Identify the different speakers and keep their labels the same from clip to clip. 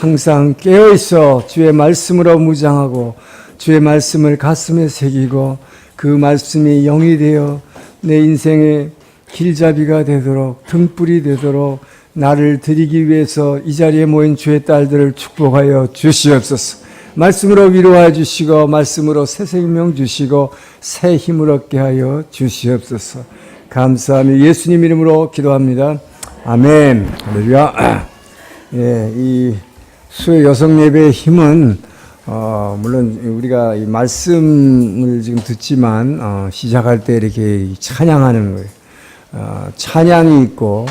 Speaker 1: 항상 깨어있어 주의 말씀으로 무장하고 주의 말씀을 가슴에 새기고 그 말씀이 영이 되어 내 인생의 길잡이가 되도록 등불이 되도록 나를 드리기 위해서 이 자리에 모인 주의 딸들을 축복하여 주시옵소서. 말씀으로 위로하여 주시고 말씀으로 새 생명 주시고 새 힘을 얻게 하여 주시옵소서. 감사하며 예수님 이름으로 기도합니다. 아멘. 할렐루야. 예, 이 수요 여성 예배의 힘은 물론 우리가 이 말씀을 지금 듣지만 시작할 때 이렇게 찬양하는 거예요. 찬양이 있고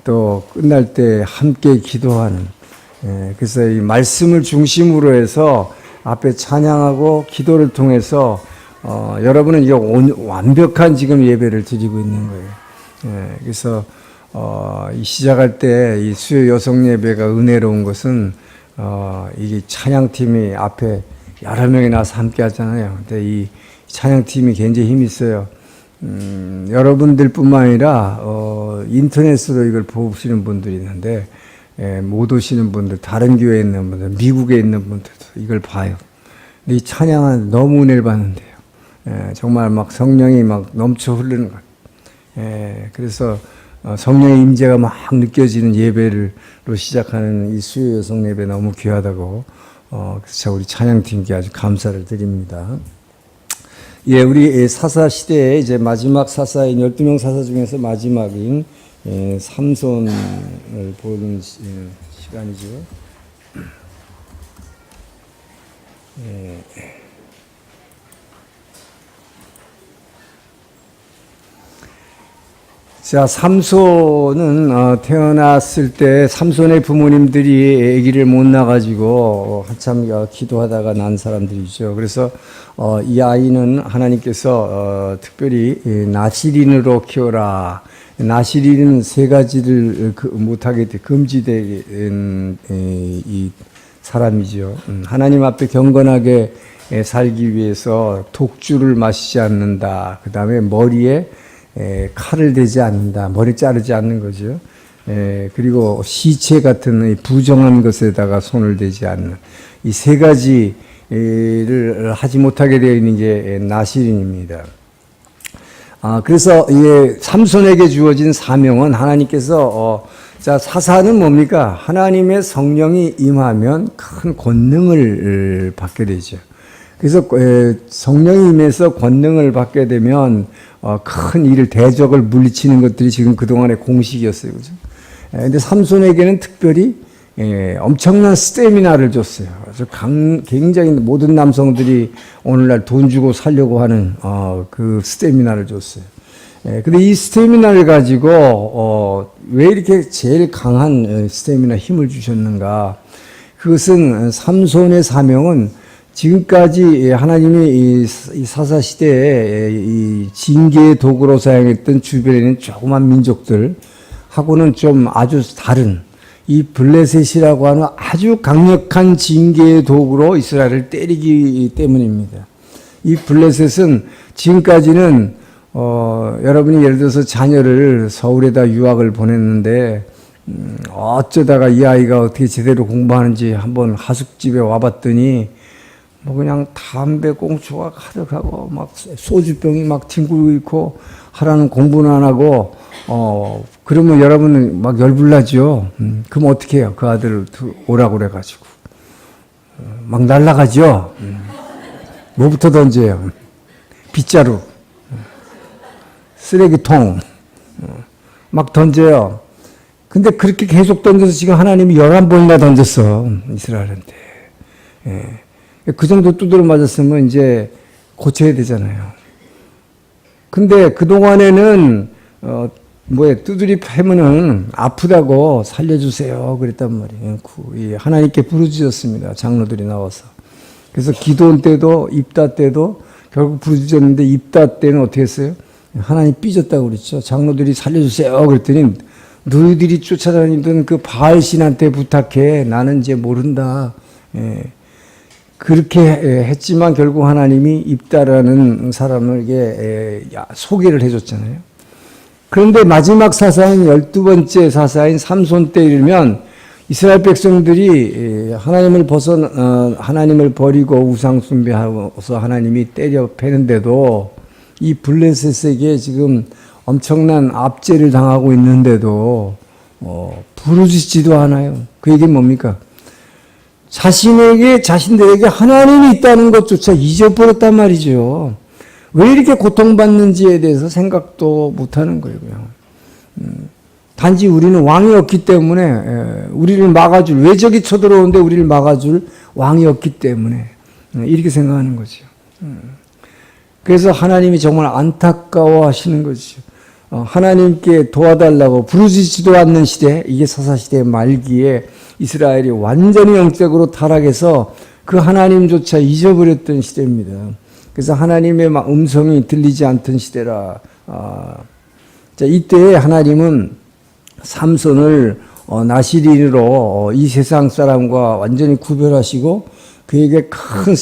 Speaker 1: 또 끝날 때 함께 기도하는. 예, 그래서 이 말씀을 중심으로 해서 앞에 찬양하고 기도를 통해서 여러분은 이게 완벽한 지금 예배를 드리고 있는 거예요. 예, 그래서 이 시작할 때 이 수요 여성 예배가 은혜로운 것은 이게 찬양팀이 앞에 여러 명이 나서 함께 하잖아요. 근데 이 찬양팀이 굉장히 힘이 있어요. 여러분들뿐만 아니라 인터넷으로 이걸 보시는 분들이 있는데 못 오시는 분들, 다른 교회에 있는 분들, 미국에 있는 분들도 이걸 봐요. 근데 이 찬양은 너무 은혜를 받는데요. 정말 막 성령이 막 넘쳐 흐르는 것. 그래서 성령의 임재가 막 느껴지는 예배로 시작하는 이 수요 여성 예배 너무 귀하다고 그래서 우리 찬양팀께 아주 감사를 드립니다. 예, 우리 사사 시대에 이제 마지막 사사인 12명 사사 중에서 마지막인 삼손을 보는 시간이죠. 예. 자, 삼손은 태어났을 때 삼손의 부모님들이 아기를 못 낳아가지고 한참 기도하다가 난 사람들이죠. 그래서 이 아이는 하나님께서 특별히 나시린으로 키워라. 나시린은 세 가지를 못하게 금지된 이 사람이죠. 하나님 앞에 경건하게 살기 위해서 독주를 마시지 않는다. 그 다음에 머리에 칼을 대지 않는다. 머리 자르지 않는 거죠. 그리고 시체 같은 부정한 것에다가 손을 대지 않는 이 세 가지를 하지 못하게 되어 있는 게 나시린입니다. 그래서 삼손에게 주어진 사명은 하나님께서 자, 사사는 뭡니까? 하나님의 성령이 임하면 큰 권능을 받게 되죠. 그래서 성령이 임해서 권능을 받게 되면 큰 일을 대적을 물리치는 것들이 지금 그동안의 공식이었어요. 그죠? 근데 삼손에게는 특별히 엄청난 스태미나를 줬어요. 그래서 굉장히 모든 남성들이 오늘날 돈 주고 살려고 하는 그 스태미나를 줬어요. 근데 이 스태미나를 가지고 왜 이렇게 제일 강한 스태미나 힘을 주셨는가? 그것은 삼손의 사명은 지금까지 하나님이 이 사사 시대에 이 징계의 도구로 사용했던 주변에 있는 조그만 민족들하고는 좀 아주 다른 이 블레셋이라고 하는 아주 강력한 징계의 도구로 이스라엘을 때리기 때문입니다. 이 블레셋은 지금까지는 여러분이 예를 들어서 자녀를 서울에다 유학을 보냈는데 어쩌다가 이 아이가 어떻게 제대로 공부하는지 한번 하숙집에 와봤더니 뭐 그냥 담배 꽁초가 가득하고 막 소주병이 막 뒹굴고 있고 하라는 공부는 안 하고 그러면 여러분은 막 열불나죠. 그럼 어떻게 해요? 그 아들을 오라고 그래가지고 막 날아가죠. 뭐부터 던져요? 빗자루, 쓰레기통 막 던져요. 근데 그렇게 계속 던져서 지금 하나님이 11번이나 던졌어 이스라엘한테. 그 정도 두드려 맞았으면 이제 고쳐야 되잖아요. 근데 그동안에는, 두드리 패면은 아프다고 살려주세요. 그랬단 말이에요. 하나님께 부르짖었습니다. 장로들이 나와서. 그래서 기도원 때도, 입다 때도 결국 부르짖었는데 입다 때는 어떻게 했어요? 하나님 삐졌다고 그랬죠. 장로들이 살려주세요. 그랬더니 너희들이 쫓아다니던 그 바알신한테 부탁해. 나는 이제 모른다. 그렇게 했지만 결국 하나님이 입다라는 사람에게 소개를 해줬잖아요. 그런데 마지막 사사인 12번째 사사인 삼손 때 이르면 이스라엘 백성들이 하나님을 버리고 우상 숭배하고서 하나님이 때려 패는데도 이 블레셋에게 지금 엄청난 압제를 당하고 있는데도 부르짖지도 않아요. 그 얘기는 뭡니까? 자신들에게 하나님이 있다는 것조차 잊어버렸단 말이죠. 왜 이렇게 고통받는지에 대해서 생각도 못하는 거예요. 단지 우리는 왕이 없기 때문에 우리를 막아줄, 외적이 쳐들어오는데 우리를 막아줄 왕이 없기 때문에 이렇게 생각하는 거죠. 그래서 하나님이 정말 안타까워 하시는 거죠. 하나님께 도와달라고 부르짖지도 않는 시대, 이게 사사시대 말기에 이스라엘이 완전히 영적으로 타락해서 그 하나님조차 잊어버렸던 시대입니다. 그래서 하나님의 음성이 들리지 않던 시대라. 자, 이때에 하나님은 삼손을 나시린으로 이 세상 사람과 완전히 구별하시고 그에게 큰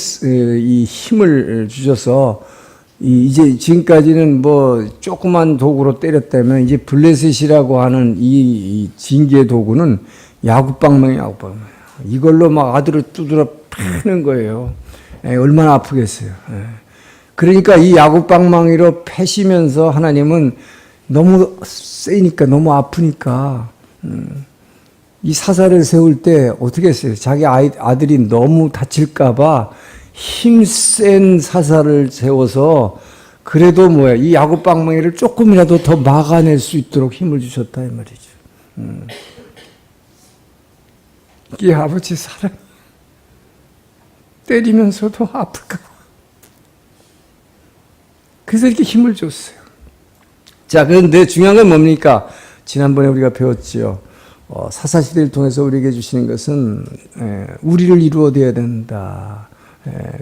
Speaker 1: 이 힘을 주셔서 이제 지금까지는 뭐 조그만 도구로 때렸다면 이제 블레셋이라고 하는 이 징계 도구는 야구방망이에요. 이걸로 막 아들을 두드려 패는 거예요. 얼마나 아프겠어요. 그러니까 이 야구방망이로 패시면서 하나님은 너무 세니까, 너무 아프니까 이 사사를 세울 때 어떻게 했어요? 자기 아들이 너무 다칠까봐 힘센 사사를 세워서 그래도 이 야구방망이를 조금이라도 더 막아낼 수 있도록 힘을 주셨다 이 말이죠. 이게 아버지 사랑, 때리면서도 아플까 봐. 그래서 이렇게 힘을 줬어요. 자, 그런데 중요한 건 뭡니까? 지난번에 우리가 배웠지요. 사사시대를 통해서 우리에게 주시는 것은 우리를 이루어내야 된다.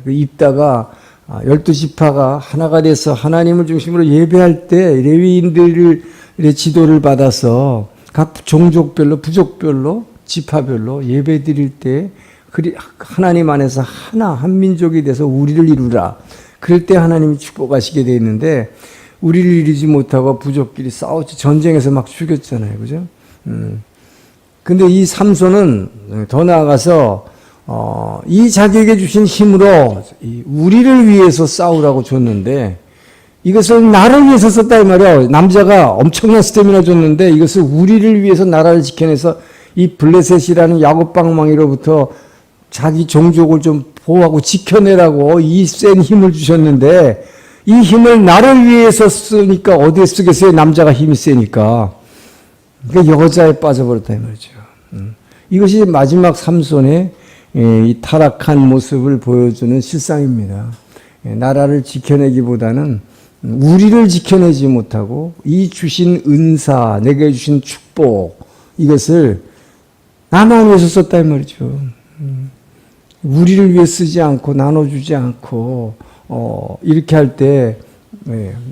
Speaker 1: 그 입다가 12지파가 하나가 돼서 하나님을 중심으로 예배할 때 레위인들의 지도를 받아서 각 종족별로, 부족별로, 지파별로 예배 드릴 때 하나님 안에서 한 민족이 돼서 우리를 이루라. 그럴 때 하나님이 축복하시게 되어 있는데 우리를 이루지 못하고 부족끼리 싸웠지. 전쟁에서 막 죽였잖아요. 그죠? 근데 이 삼손은 더 나아가서 이 자기에게 주신 힘으로 우리를 위해서 싸우라고 줬는데 이것을 나를 위해서 썼다 이 말이야. 남자가 엄청난 스태미나 줬는데 이것을 우리를 위해서 나라를 지켜내서 이 블레셋이라는 야곱방망이로부터 자기 종족을 좀 보호하고 지켜내라고 이 센 힘을 주셨는데 이 힘을 나를 위해서 쓰니까 어디에 쓰겠어요? 남자가 힘이 세니까. 그러니까 여자에 빠져버렸다 이 말이죠. 이것이 마지막 삼손의 이 타락한 모습을 보여주는 실상입니다. 나라를 지켜내기보다는 우리를 지켜내지 못하고 이 주신 은사, 내게 주신 축복 이것을 나만 위해서 썼다 이 말이죠. 우리를 위해 쓰지 않고 나눠주지 않고 이렇게 할 때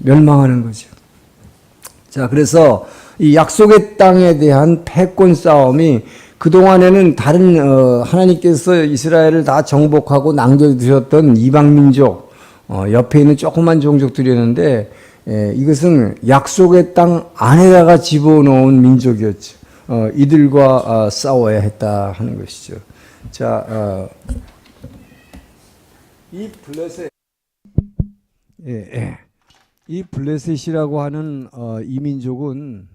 Speaker 1: 멸망하는 거죠. 자, 그래서 이 약속의 땅에 대한 패권 싸움이 그동안에는 다른 하나님께서 이스라엘을 다 정복하고 남겨두셨던 이방민족 옆에 있는 조그만 종족들이었는데 이것은 약속의 땅 안에다가 집어넣은 민족이었죠. 이들과 싸워야 했다 하는 것이죠. 자, 이 블레셋, 이 블레셋이라고 하는 이 민족은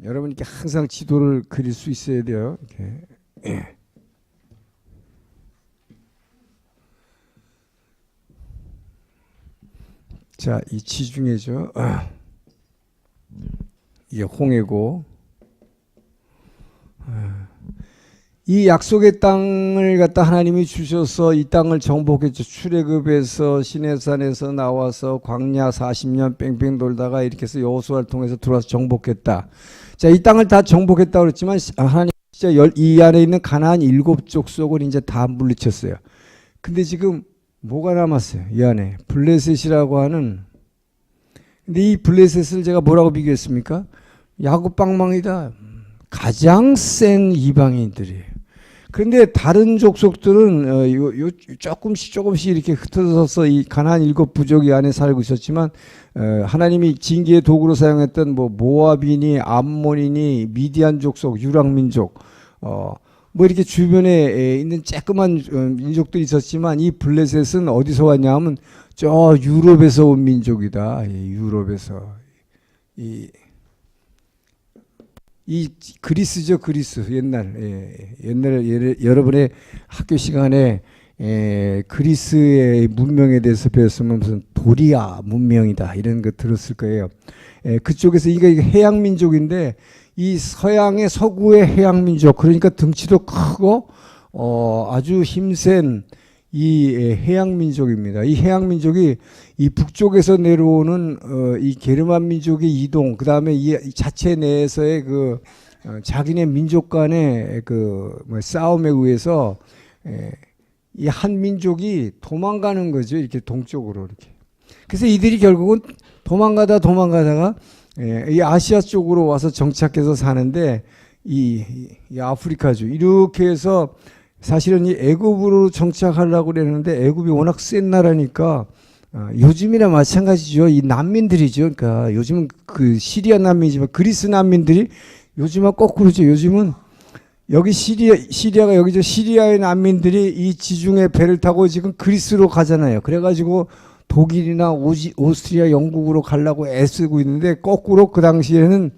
Speaker 1: 여러분 이렇게 항상 지도를 그릴 수 있어야 돼요. 이렇게. 자, 이 지중해죠. 이게 홍해고. 이 약속의 땅을 갖다 하나님이 주셔서 이 땅을 정복했죠. 출애굽에서 시내산에서 나와서 광야 40년 뺑뺑 돌다가 이렇게 해서 여호수아를 통해서 들어와서 정복했다. 자, 이 땅을 다 정복했다고 그랬지만 하나님 진짜 이 안에 있는 가나안 7족속을 이제 다 물리쳤어요. 근데 지금 뭐가 남았어요? 이 안에 블레셋이라고 하는. 근데 이 블레셋을 제가 뭐라고 비교했습니까? 야구방망이다. 가장 센 이방인들이에요. 그런데 다른 족속들은 조금씩 이렇게 흩어져서 이 가나안 7부족이 안에 살고 있었지만 하나님이 징계의 도구로 사용했던 뭐 모압이니 암몬이니 미디안 족속, 유랑민족 뭐 이렇게 주변에 있는 쬐끄만 민족들이 있었지만 이 블레셋은 어디서 왔냐 하면 저 유럽에서 온 민족이다. 유럽에서 이 그리스죠, 그리스. 옛날에 여러분의 학교 시간에 그리스의 문명에 대해서 배웠으면 무슨 도리아 문명이다 이런 거 들었을 거예요. 그쪽에서 이게 해양 민족인데 이 서양의 서구의 해양 민족, 그러니까 등치도 크고 아주 힘센 이 해양 민족입니다. 이 해양 민족이 이 북쪽에서 내려오는 이 게르만 민족의 이동, 그 다음에 이 자체 내에서의 그 자기네 민족 간의 그 싸움에 의해서 이 한 민족이 도망가는 거죠. 이렇게 동쪽으로 이렇게. 그래서 이들이 결국은 도망가다가 이 아시아 쪽으로 와서 정착해서 사는데 이 아프리카죠. 이렇게 해서 사실은 이 애굽으로 정착하려고 그랬는데 애굽이 워낙 센 나라니까 요즘이나 마찬가지죠. 이 난민들이죠. 그러니까 요즘은 그 시리아 난민이지만 그리스 난민들이 요즘은 거꾸로죠. 요즘은 여기 시리아가 여기죠. 시리아의 난민들이 이 지중해 배를 타고 지금 그리스로 가잖아요. 그래가지고 독일이나 오스트리아, 영국으로 가려고 애쓰고 있는데 거꾸로 그 당시에는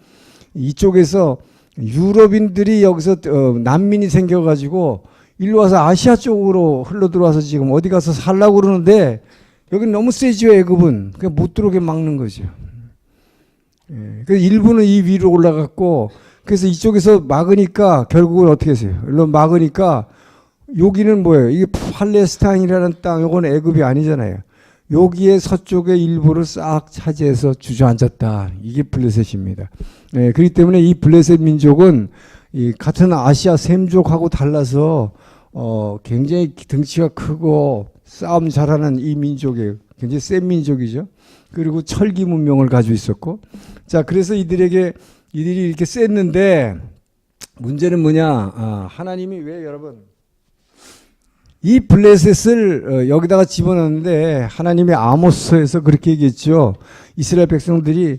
Speaker 1: 이쪽에서 유럽인들이 여기서 난민이 생겨가지고 일로 와서 아시아 쪽으로 흘러 들어와서 지금 어디 가서 살라고 그러는데 여기는 너무 세지요. 애굽은 그냥 못 들어오게 막는 거죠. 그래서 일부는 이 위로 올라갔고 그래서 이쪽에서 막으니까 결국은 어떻게 했어요? 일로 막으니까 여기는 뭐예요? 이게 팔레스타인이라는 땅, 요건 애굽이 아니잖아요. 여기에 서쪽의 일부를 싹 차지해서 주저앉았다. 이게 블레셋입니다. 그렇기 때문에 이 블레셋 민족은 이 같은 아시아 셈족하고 달라서 굉장히 등치가 크고 싸움 잘하는 이 민족이에요. 굉장히 센 민족이죠. 그리고 철기 문명을 가지고 있었고, 자 그래서 이들이 이렇게 셌는데 문제는 뭐냐? 하나님이 왜 여러분 이 블레셋을 여기다가 집어넣는데 하나님이 아모스서에서 그렇게 얘기했죠. 이스라엘 백성들이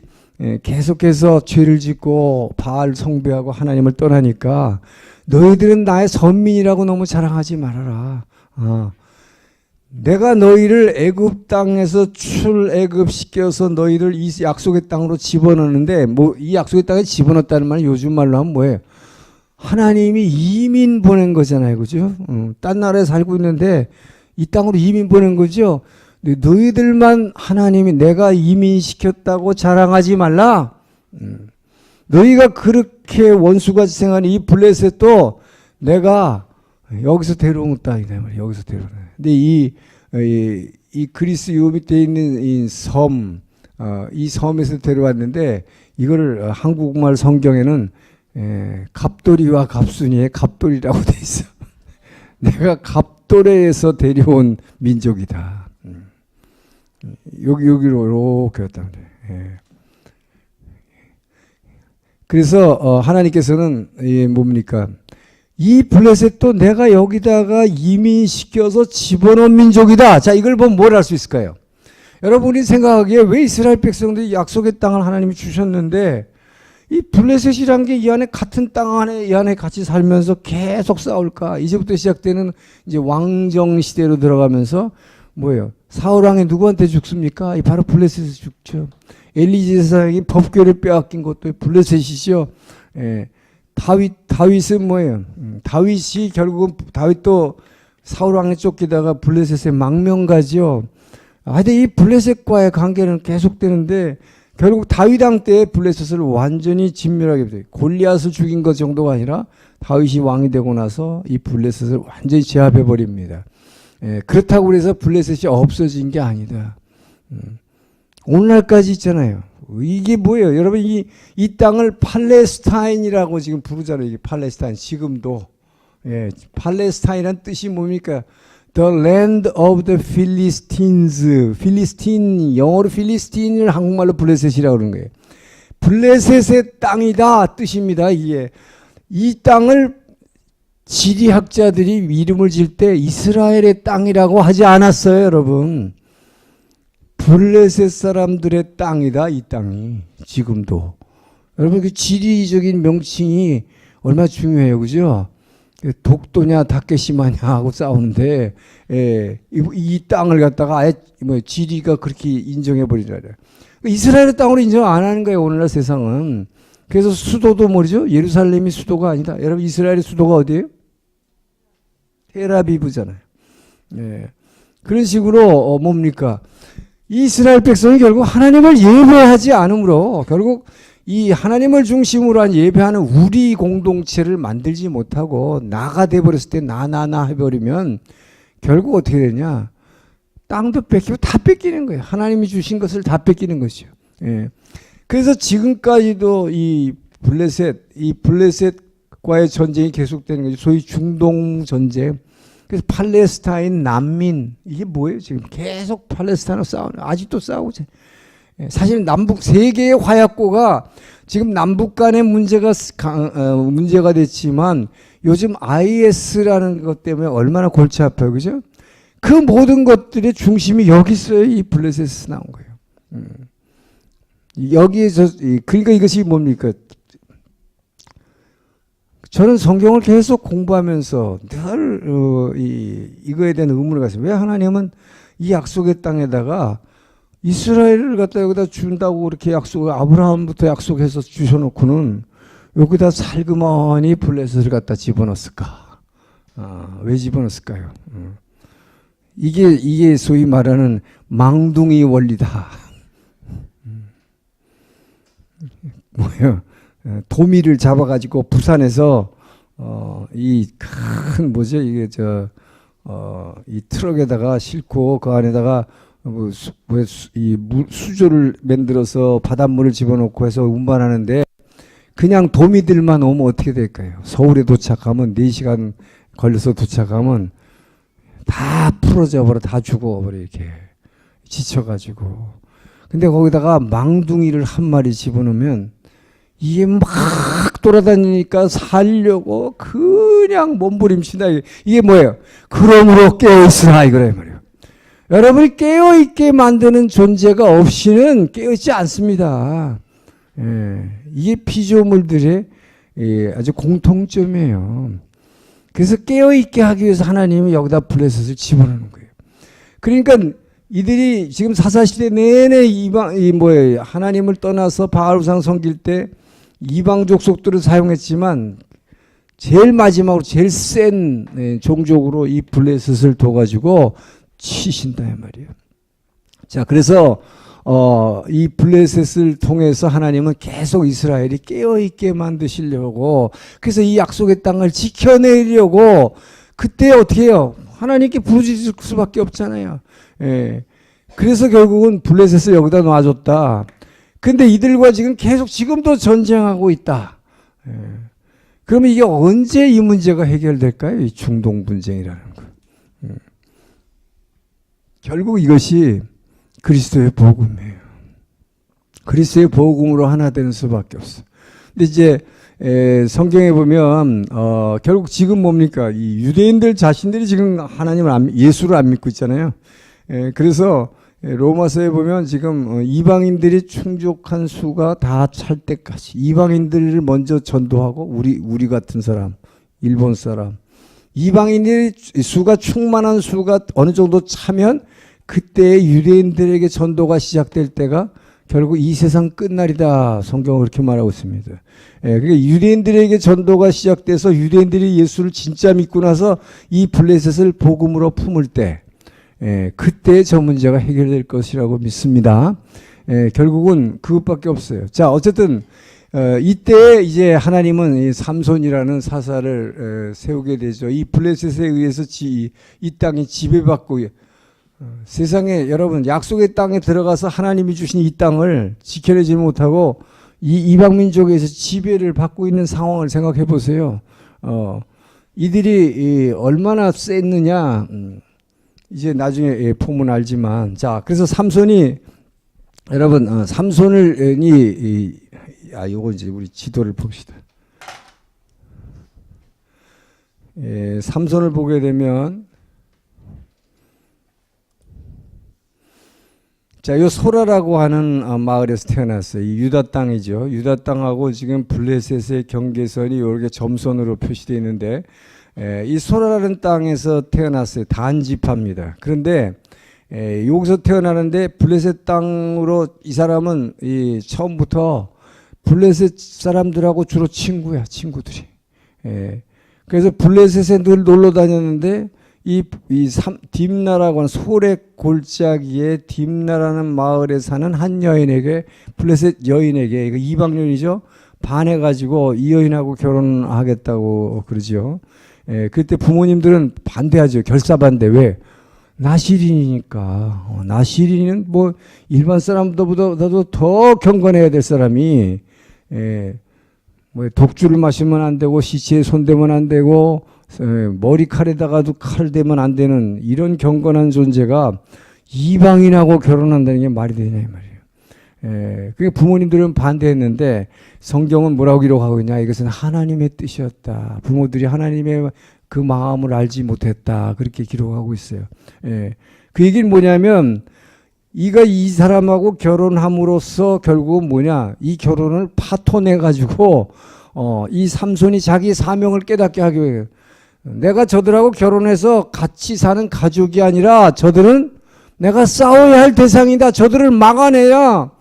Speaker 1: 계속해서 죄를 짓고 바알 숭배하고 하나님을 떠나니까 너희들은 나의 선민이라고 너무 자랑하지 말아라. 내가 너희를 애굽 땅에서 출애굽시켜서 너희를 이 약속의 땅으로 집어넣는데 뭐 이 약속의 땅에 집어넣었다는 말은 요즘 말로 하면 뭐예요? 하나님이 이민 보낸 거잖아요. 그죠? 딴 나라에 살고 있는데 이 땅으로 이민 보낸 거죠. 너희들만 하나님이 내가 이민시켰다고 자랑하지 말라. 너희가 그렇게 원수같이 생각하는 이 블레셋도 내가 여기서 데려온 땅이다. 여기서 데려온. 근데 이 그리스 요 밑에 있는 이 이 섬에서 데려왔는데 이거를 한국말 성경에는 갑돌이와 갑순이의 갑돌이라고 돼 있어. 내가 갑돌에서 데려온 민족이다. 여기로 이렇게 왔다 그래. 그래서 하나님께서는 뭡니까? 이 블레셋도 내가 여기다가 이민시켜서 집어넣은 민족이다. 자, 이걸 보면 뭘 알 수 있을까요? 여러분이 생각하기에 왜 이스라엘 백성들이 약속의 땅을 하나님이 주셨는데 이 블레셋이란 게 이 안에 같은 땅 안에 이 안에 같이 살면서 계속 싸울까? 이제부터 시작되는 이제 왕정 시대로 들어가면서 뭐예요? 사울 왕이 누구한테 죽습니까? 이 바로 블레셋에서 죽죠. 엘리 제사장이 법궤를 빼앗긴 것도 블레셋이죠. 다윗은 뭐예요? 다윗이 결국은 다윗도 사울 왕에 쫓기다가 블레셋에 망명가죠. 하여튼 이 블레셋과의 관계는 계속되는데 결국 다윗 왕 때 블레셋을 완전히 진멸하게 돼요. 골리앗을 죽인 것 정도가 아니라 다윗이 왕이 되고 나서 이 블레셋을 완전히 제압해 버립니다. 그렇다고 해서 블레셋이 없어진 게 아니다. 오늘날까지 있잖아요. 이게 뭐예요? 여러분 이 땅을 팔레스타인이라고 지금 부르잖아요. 이게 팔레스타인 지금도. 팔레스타인이란 뜻이 뭡니까? The land of the Philistines. 필리스틴, 영어로 필리스틴을 한국말로 블레셋이라고 그러는 거예요. 블레셋의 땅이다 뜻입니다. 이게 이 땅을 지리학자들이 이름을 질 때 이스라엘의 땅이라고 하지 않았어요, 여러분. 블레셋 사람들의 땅이다, 이 땅이. 지금도. 여러분, 그 지리적인 명칭이 얼마나 중요해요, 그죠? 독도냐, 다케시마냐 하고 싸우는데, 이 땅을 갖다가 아예 지리가 그렇게 인정해버리잖아요. 이스라엘의 땅으로 인정 안 하는 거예요, 오늘날 세상은. 그래서 수도도 뭐죠? 예루살렘이 수도가 아니다. 여러분, 이스라엘의 수도가 어디예요? 텔아비브잖아요. 그런 식으로 뭡니까? 이스라엘 백성이 결국 하나님을 예배하지 않으므로 결국 이 하나님을 중심으로 한 예배하는 우리 공동체를 만들지 못하고 나가 돼버렸을 때 나나나 해버리면 결국 어떻게 되냐? 땅도 뺏기고 다 뺏기는 거예요. 하나님이 주신 것을 다 뺏기는 것이죠. 그래서 지금까지도 이 블레셋과의 전쟁이 계속되는 거죠. 소위 중동 전쟁. 그래서 팔레스타인 난민 이게 뭐예요? 지금 계속 팔레스타인으로 싸우는 아직도 싸우고 사실 남북 세 개의 화약고가 지금 남북 간의 문제가 됐지만 요즘 IS라는 것 때문에 얼마나 골치 아파요, 그죠? 그 모든 것들의 중심이 여기 있어요. 이 블레셋에서 나온 거예요. 여기에서 그러니까 이것이 뭡니까? 저는 성경을 계속 공부하면서 늘 이거에 대한 의문을 가졌어요. 왜 하나님은 이 약속의 땅에다가 이스라엘을 갖다 여기다 준다고 그렇게 아브라함부터 약속해서 주셔놓고는 여기다 살그머니 블레셋을 갖다 집어넣었을까? 왜 집어넣었을까요? 이게 소위 말하는 망둥이 원리다. 뭐예요? 도미를 잡아가지고 부산에서 이 큰 뭐죠? 이게 이 트럭에다가 싣고 그 안에다가 수조를 만들어서 바닷물을 집어넣고 해서 운반하는데 그냥 도미들만 오면 어떻게 될까요? 서울에 도착하면 4시간 걸려서 도착하면 다 풀어져 버려, 다 죽어버려 이렇게 지쳐가지고. 근데 거기다가 망둥이를 한 마리 집어넣으면 이게 막 돌아다니니까 살려고 그냥 몸부림친다. 이게 뭐예요? 그러므로 깨어있으라 이거란 말이에요. 여러분이 깨어있게 만드는 존재가 없이는 깨어있지 않습니다. 이게 피조물들의 아주 공통점이에요. 그래서 깨어있게 하기 위해서 하나님이 여기다 블레셋을 집어넣는 거예요. 그러니까 이들이 지금 사사시대 내내 하나님을 떠나서 바알우상 섬길 때 이방 족속들을 사용했지만 제일 마지막으로 제일 센 종족으로 이 블레셋을 둬가지고 치신다 이 말이에요. 자, 그래서 이 블레셋을 통해서 하나님은 계속 이스라엘이 깨어있게 만드시려고, 그래서 이 약속의 땅을 지켜내려고 그때 어떻게 해요? 하나님께 부르짖을 수밖에 없잖아요. 그래서 결국은 블레셋을 여기다 놔줬다. 근데 이들과 지금 계속 지금도 전쟁하고 있다. 그러면 이게 언제 이 문제가 해결될까요? 이 중동 분쟁이라는 거. 결국 이것이 그리스도의 복음이에요. 그리스도의 복음으로 하나 되는 수밖에 없어. 근데 이제 성경에 보면 결국 지금 뭡니까? 이 유대인들 자신들이 지금 예수를 안 믿고 있잖아요. 그래서 로마서에 보면 지금 이방인들이 충족한 수가 다 찰 때까지 이방인들을 먼저 전도하고 우리 같은 사람, 일본 사람, 이방인들이 수가 충만한 수가 어느 정도 차면 그때 유대인들에게 전도가 시작될 때가 결국 이 세상 끝날이다. 성경은 그렇게 말하고 있습니다. 그러니까 유대인들에게 전도가 시작돼서 유대인들이 예수를 진짜 믿고 나서 이 블레셋을 복음으로 품을 때 그때 저 문제가 해결될 것이라고 믿습니다. 결국은 그것밖에 없어요. 자, 어쨌든 이때 이제 하나님은 이 삼손이라는 사사를 세우게 되죠. 이 블레셋에 의해서 이 땅이 지배받고 세상에 여러분 약속의 땅에 들어가서 하나님이 주신 이 땅을 지켜내지 못하고 이 이방 민족에서 지배를 받고 있는 상황을 생각해 보세요. 이들이 얼마나 셌느냐 이제 나중에 보면 알지만, 자, 그래서 삼손이 여러분 삼손이 요거 이제 우리 지도를 봅시다. 삼손을 보게 되면 자, 요 소라라고 하는 마을에서 태어났어요. 이 유다 땅이죠. 유다 땅하고 지금 블레셋의 경계선이 이렇게 점선으로 표시되어 있는데 이 소라라는 땅에서 태어났어요. 단 지파입니다. 그런데 여기서 태어나는데 블레셋 땅으로 이 사람은 처음부터 블레셋 사람들하고 주로 친구야, 친구들이. 그래서 블레셋에 늘 놀러 다녔는데 딥나라고 하는 소렉 골짜기에 딥나라는 마을에 사는 한 여인에게, 블레셋 여인에게, 이거 이방 여인이죠, 반해가지고 이 여인하고 결혼하겠다고 그러죠. 그때 부모님들은 반대하죠. 결사반대. 왜? 나시린이니까. 나시린은 뭐 일반 사람보다도 더 경건해야 될 사람이, 뭐 독주를 마시면 안 되고 시체에 손대면 안 되고 머리칼에다가도 칼 대면 안 되는 이런 경건한 존재가 이방인하고 결혼한다는 게 말이 되냐 이 말이에요. 그게 부모님들은 반대했는데 성경은 뭐라고 기록하고 있냐? 이것은 하나님의 뜻이었다. 부모들이 하나님의 그 마음을 알지 못했다. 그렇게 기록하고 있어요. 그 얘기는 뭐냐면 이 사람하고 결혼함으로써 결국은 뭐냐? 이 결혼을 파토내 가지고 이 삼손이 자기 사명을 깨닫게 하기 위해, 내가 저들하고 결혼해서 같이 사는 가족이 아니라 저들은 내가 싸워야 할 대상이다. 저들을 막아내야,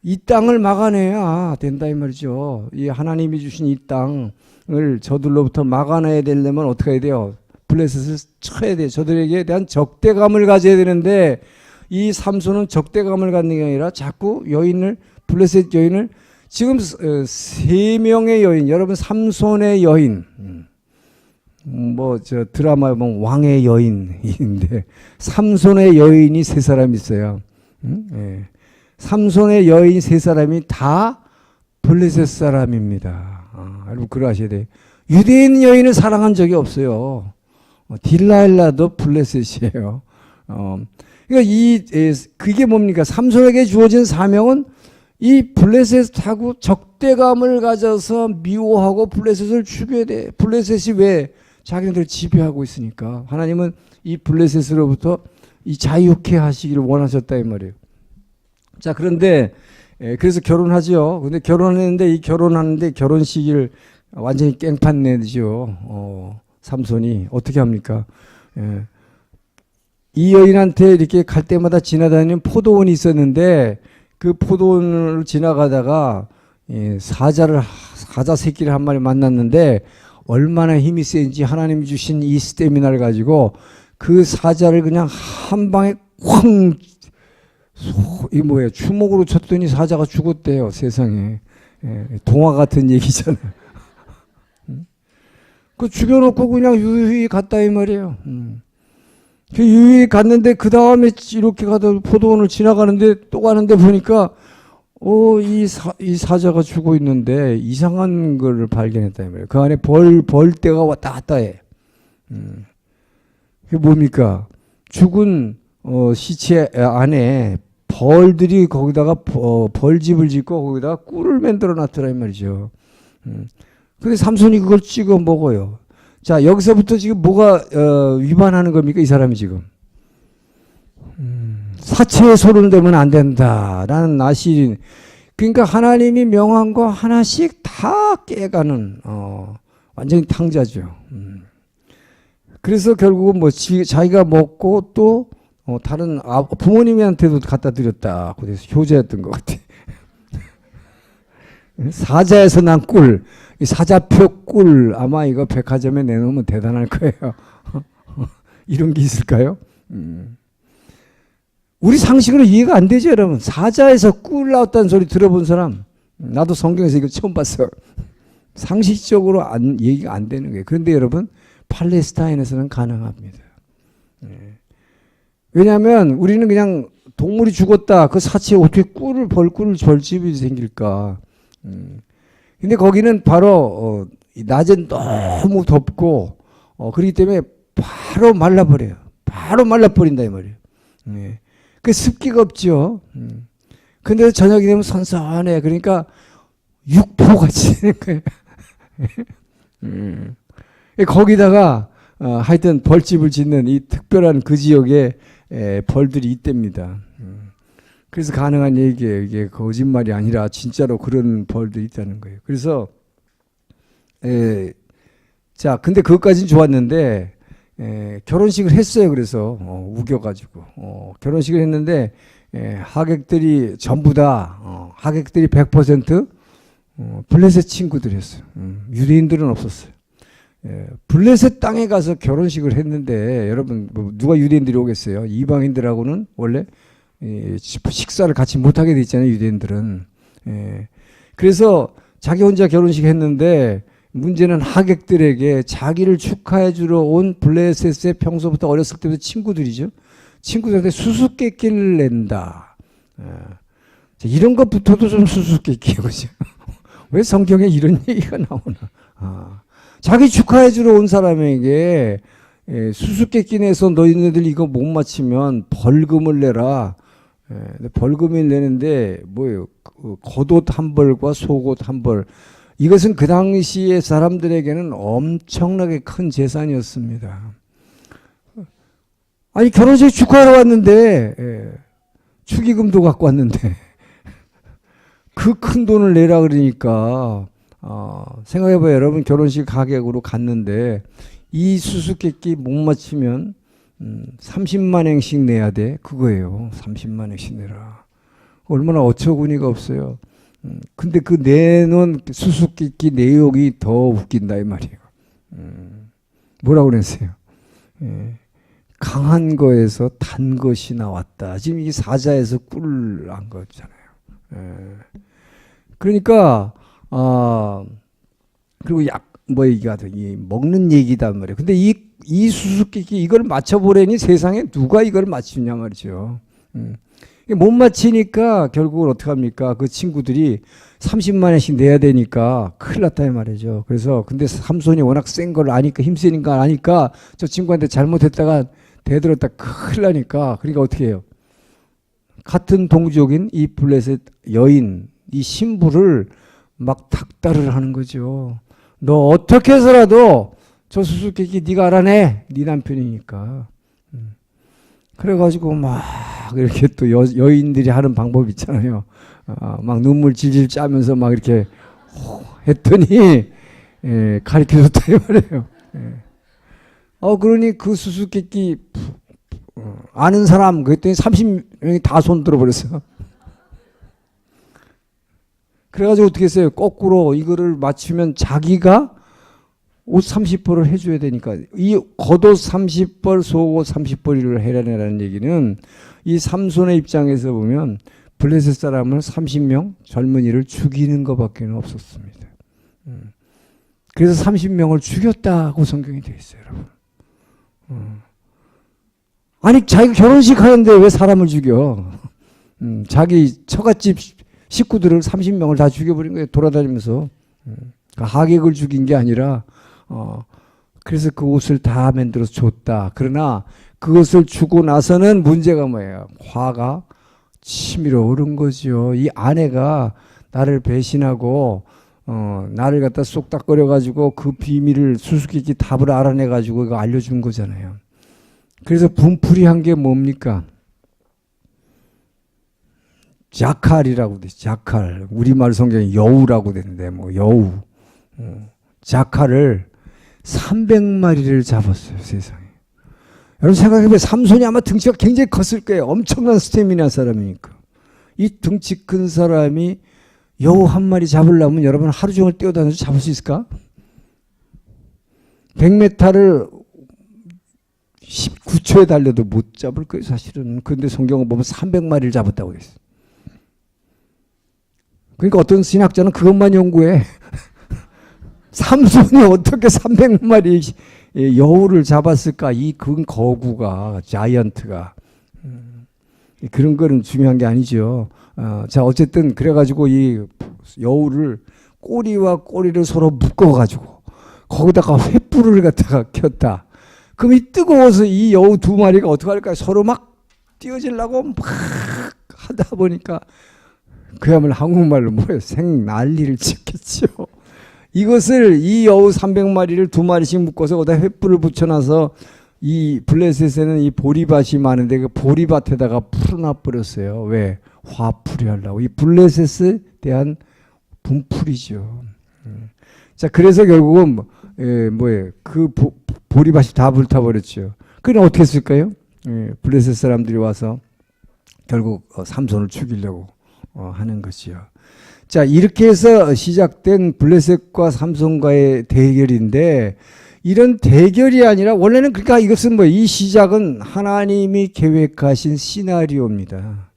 Speaker 1: 이 땅을 막아내야 된다 이 말이죠. 이 하나님이 주신 이 땅을 저들로부터 막아내야 되려면 어떻게 해야 돼요? 블레셋을 쳐야 돼요. 저들에게 대한 적대감을 가져야 되는데 이 삼손은 적대감을 갖는 게 아니라 자꾸 여인을, 블레셋 여인을, 지금 3명의 여인, 여러분 삼손의 여인, 뭐 저 드라마에 보면 왕의 여인인데 삼손의 여인이 3사람 있어요. 삼손의 여인 3사람이 다 블레셋 사람입니다. 여러분 그거 아셔야 돼요. 유대인 여인을 사랑한 적이 없어요. 딜라일라도 블레셋이에요. 그러니까 그게 뭡니까? 삼손에게 주어진 사명은 이 블레셋하고 적대감을 가져서 미워하고 블레셋을 죽여야 돼. 블레셋이 왜? 자기네들 지배하고 있으니까. 하나님은 이 블레셋으로부터 이 자유케 하시기를 원하셨다 이 말이에요. 자, 그런데 그래서 결혼하죠. 근데 결혼했는데 이 결혼하는데 결혼식을 완전히 깽판 내죠. 삼손이 어떻게 합니까? 이 여인한테 이렇게 갈 때마다 지나다니는 포도원이 있었는데 그 포도원을 지나가다가 사자 새끼를 한 마리 만났는데 얼마나 힘이 센지 하나님이 주신 이 스태미나를 가지고 그 사자를 그냥 한 방에 쾅, 이 뭐예요? 주먹으로 쳤더니 사자가 죽었대요. 세상에. 동화 같은 얘기잖아요. 그 죽여놓고 그냥 유유히 갔다 이 말이에요. 그 유유히 갔는데 그 다음에 이렇게 가다 포도원을 지나가는데 또 가는데 보니까 이 사자가 죽어 있는데 이상한 걸 발견했다 이 말이에요. 그 안에 벌떼가 왔다 갔다 해. 그게 뭡니까? 죽은 시체 안에 벌들이 거기다가 벌집을 짓고 거기다가 꿀을 만들어 놨더라 이 말이죠. 근데 삼손이 그걸 찍어 먹어요. 자, 여기서부터 지금 뭐가 위반하는 겁니까? 이 사람이 지금 사체에 손을 대면 안 된다라는 나시린. 그러니까 하나님이 명한 거 하나씩 다 깨가는 완전히 탕자죠. 그래서 결국은 뭐 자기가 먹고 또 다른 부모님한테도 갖다 드렸다. 그래서 효자였던 것 같아. 사자에서 난 꿀, 사자표 꿀, 아마 이거 백화점에 내놓으면 대단할 거예요. 이런 게 있을까요? 우리 상식으로 이해가 안 되죠, 여러분. 사자에서 꿀 나왔다는 소리 들어본 사람, 나도 성경에서 이거 처음 봤어. 상식적으로 얘기가 안 되는 거예요. 그런데 여러분, 팔레스타인에서는 가능합니다. 왜냐하면 우리는 그냥 동물이 죽었다, 그 사체에 어떻게 벌꿀을 벌집이 생길까. 근데 거기는 바로 낮엔 너무 덥고 그렇기 때문에 바로 말라버려요. 바로 말라버린다 이 말이에요. 그 습기가 없죠. 근데 저녁이 되면 선선해. 그러니까 육포같이 되는 거예요. 거기다가 하여튼 벌집을 짓는 이 특별한 그 지역에 벌들이 있답니다. 그래서 가능한 얘기예요. 이게 거짓말이 아니라 진짜로 그런 벌들이 있다는 거예요. 그래서 자, 근데 그것까지는 좋았는데 결혼식을 했어요. 그래서 우겨가지고 결혼식을 했는데 하객들이 전부 다 하객들이 100% 블레셋 친구들이었어요. 유대인들은 없었어요. 블레셋 땅에 가서 결혼식을 했는데 여러분 뭐 누가 유대인들이 오겠어요? 이방인들하고는 원래 식사를 같이 못하게 돼 있잖아요. 유대인들은. 그래서 자기 혼자 결혼식 했는데 문제는 하객들에게 자기를 축하해 주러 온 블레셋의 평소부터 어렸을 때부터 친구들이죠. 친구들한테 수수께끼를 낸다. 이런 것부터도 좀 수수께끼예요. 그죠? 왜 성경에 이런 얘기가 나오나. 자기 축하해 주러 온 사람에게 수수께끼 내서 너희들 이거 못 맞히면 벌금을 내라. 벌금을 내는데 뭐예요? 겉옷 한 벌과 속옷 한 벌. 이것은 그 당시에 사람들에게는 엄청나게 큰 재산이었습니다. 아니 결혼식 축하하러 왔는데 축의금도 갖고 왔는데 그 큰 돈을 내라 그러니까 생각해봐요. 여러분 결혼식 가격으로 갔는데 이 수수께끼 못 맞히면 30만 행씩 내야 돼. 그거예요. 30만 행씩 내라. 얼마나 어처구니가 없어요. 근데 그 내놓은 수수께끼 내용이 더 웃긴다 이 말이에요. 뭐라고 그랬어요? 강한 거에서 단 것이 나왔다. 지금 이게 사자에서 꿀 난 거잖아요. 그러니까 그리고 뭐 얘기가 먹는 얘기단 말이에요. 근데 이 수수께끼 이걸 맞춰보려니 세상에 누가 이걸 맞추냐 말이죠. 못 맞히니까 결국은 어떻게 합니까? 그 친구들이 30만 원씩 내야 되니까 큰일 났다 이 말이죠. 그래서 근데 삼손이 워낙 센 걸 아니까 힘센 걸 아니까 저 친구한테 잘못했다가 대들었다 큰일 나니까 그러니까 어떻게 해요? 같은 동족인 이 블레셋 여인 이 신부를 막 닥달을 하는 거죠. 너 어떻게 해서라도 저 수수께끼 네가 알아내. 네 남편이니까. 그래가지고 막 이렇게 또 여인들이 하는 방법 있잖아요. 막 눈물 질질 짜면서 막 이렇게 했더니 가르쳐줬다 이 말이에요. 그러니 그 수수께끼 아는 사람 그랬더니 30명이 다 손 들어버렸어. 그래가지고 어떻게 했어요? 거꾸로 이거를 맞추면 자기가 옷 30벌을 해줘야 되니까 이 겉옷 30벌 속옷 30벌을 해라라는 얘기는 이 삼손의 입장에서 보면 블레셋 사람을 30명 젊은이를 죽이는 것밖에 없었습니다. 그래서 30명을 죽였다고 성경이 되어 있어요. 여러분. 아니 자기가 결혼식 하는데 왜 사람을 죽여? 자기 처갓집 식구들을 30명을 다 죽여버린 거예요. 돌아다니면서. 하객을 죽인 게 아니라 그래서 그 옷을 다 만들어서 줬다. 그러나 그것을 주고 나서는 문제가 뭐예요? 화가 치밀어 오른 거죠. 이 아내가 나를 배신하고 나를 갖다 쏙닥거려가지고 그 비밀을 수수께끼 답을 알아내가지고 이거 알려준 거잖아요. 그래서 분풀이한 게 뭡니까? 자칼이라고 돼. 자칼. 우리말 성경에 여우라고 되는데 뭐 여우. 자칼을 300마리를 잡았어요. 세상에. 여러분 생각해보면 삼손이 아마 등치가 굉장히 컸을 거예요. 엄청난 스태미나 사람이니까. 이 등치 큰 사람이 여우 한 마리 잡으려면 여러분 하루 종일 뛰어다녀서 잡을 수 있을까? 100m를 19초에 달려도 못 잡을 거예요. 사실은. 그런데 성경을 보면 300마리를 잡았다고 그랬어요. 그러니까 어떤 신학자는 그것만 연구해. 삼손이 어떻게 300마리 여우를 잡았을까? 이 큰 거구가, 자이언트가. 그런 거는 중요한 게 아니죠. 자, 어쨌든 그래가지고 이 여우를 꼬리와 꼬리를 서로 묶어가지고 거기다가 횃불을 갖다가 켰다. 그럼 이 뜨거워서 이 여우 두 마리가 어떻게 할까요? 서로 막 뛰어지려고 막 하다 보니까 그야말로 한국말로 뭐예요? 생 난리를 치겠죠. 이것을 이 여우 300마리를 2마리씩 묶어서 거기다 횃불을 붙여놔서 이 블레셋에는 이 보리밭이 많은데 그 보리밭에다가 풀어놔 버렸어요. 왜? 화풀이 하려고. 이 블레셋에 대한 분풀이죠. 자, 그래서 결국은 뭐예요? 그 보리밭이 다 불타버렸죠. 그럼 어떻게 했을까요? 블레셋 사람들이 와서 결국 삼손을 죽이려고 하는 것이요. 자, 이렇게 해서 시작된 블레셋과 삼손과의 대결인데, 이런 대결이 아니라 원래는, 그러니까 이것은 뭐 이 시작은 하나님이 계획하신 시나리오입니다.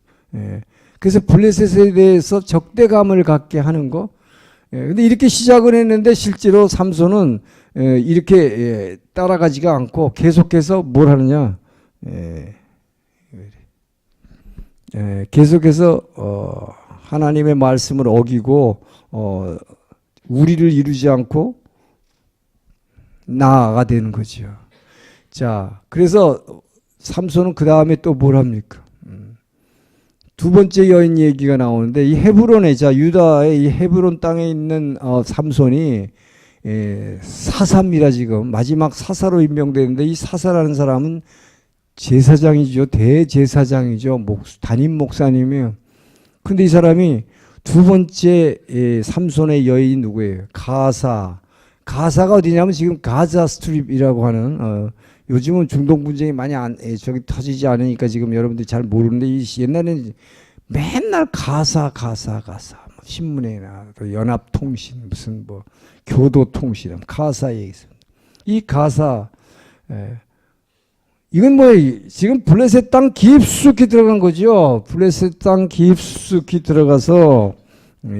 Speaker 1: 그래서 블레셋에 대해서 적대감을 갖게 하는 거. 근데 이렇게 시작을 했는데 실제로 삼손은 이렇게 따라가지가 않고 계속해서 뭘 하느냐? 계속해서 하나님의 말씀을 어기고 우리를 이루지 않고 나아가 되는 거죠. 자, 그래서 삼손은 그 다음에 또 뭘 합니까? 두 번째 여인 얘기가 나오는데, 이 헤브론에, 자, 유다의 이 헤브론 땅에 있는 삼손이 사사입니다. 지금 마지막 사사로 임명되는데, 이 사사라는 사람은 제사장이죠. 대제사장이죠. 담임 목사님이에요. 근데 이 사람이 두 번째 삼손의 여인이 누구예요? 가사가 어디냐면 지금 가자 스트립이라고 하는 요즘은 중동 분쟁이 많이 저기 터지지 않으니까 지금 여러분들이 잘 모르는데, 옛날에는 맨날 가사 뭐 신문에나 연합통신 무슨 뭐 교도통신 가사 얘기 있습니다. 이 가사 이건 뭐 지금 블레셋 땅 깊숙이 들어간 거죠. 블레셋 땅 깊숙이 들어가서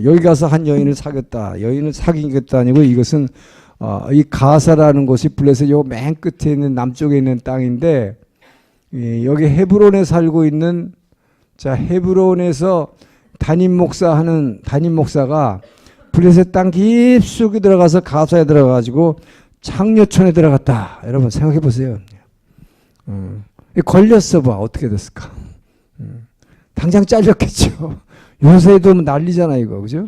Speaker 1: 여기 가서 한 여인을 사귀었다. 여인을 사귄 것도 아니고, 이것은 이 가사라는 곳이 블레셋 요 맨 끝에 있는 남쪽에 있는 땅인데, 여기 헤브론에 살고 있는, 자, 헤브론에서 담임 목사가 블레셋 땅 깊숙이 들어가서 가사에 들어가가지고 창녀촌에 들어갔다. 여러분 생각해 보세요. 걸렸어 봐. 어떻게 됐을까? 당장 잘렸겠죠. 요새도 난리잖아 이거, 그죠?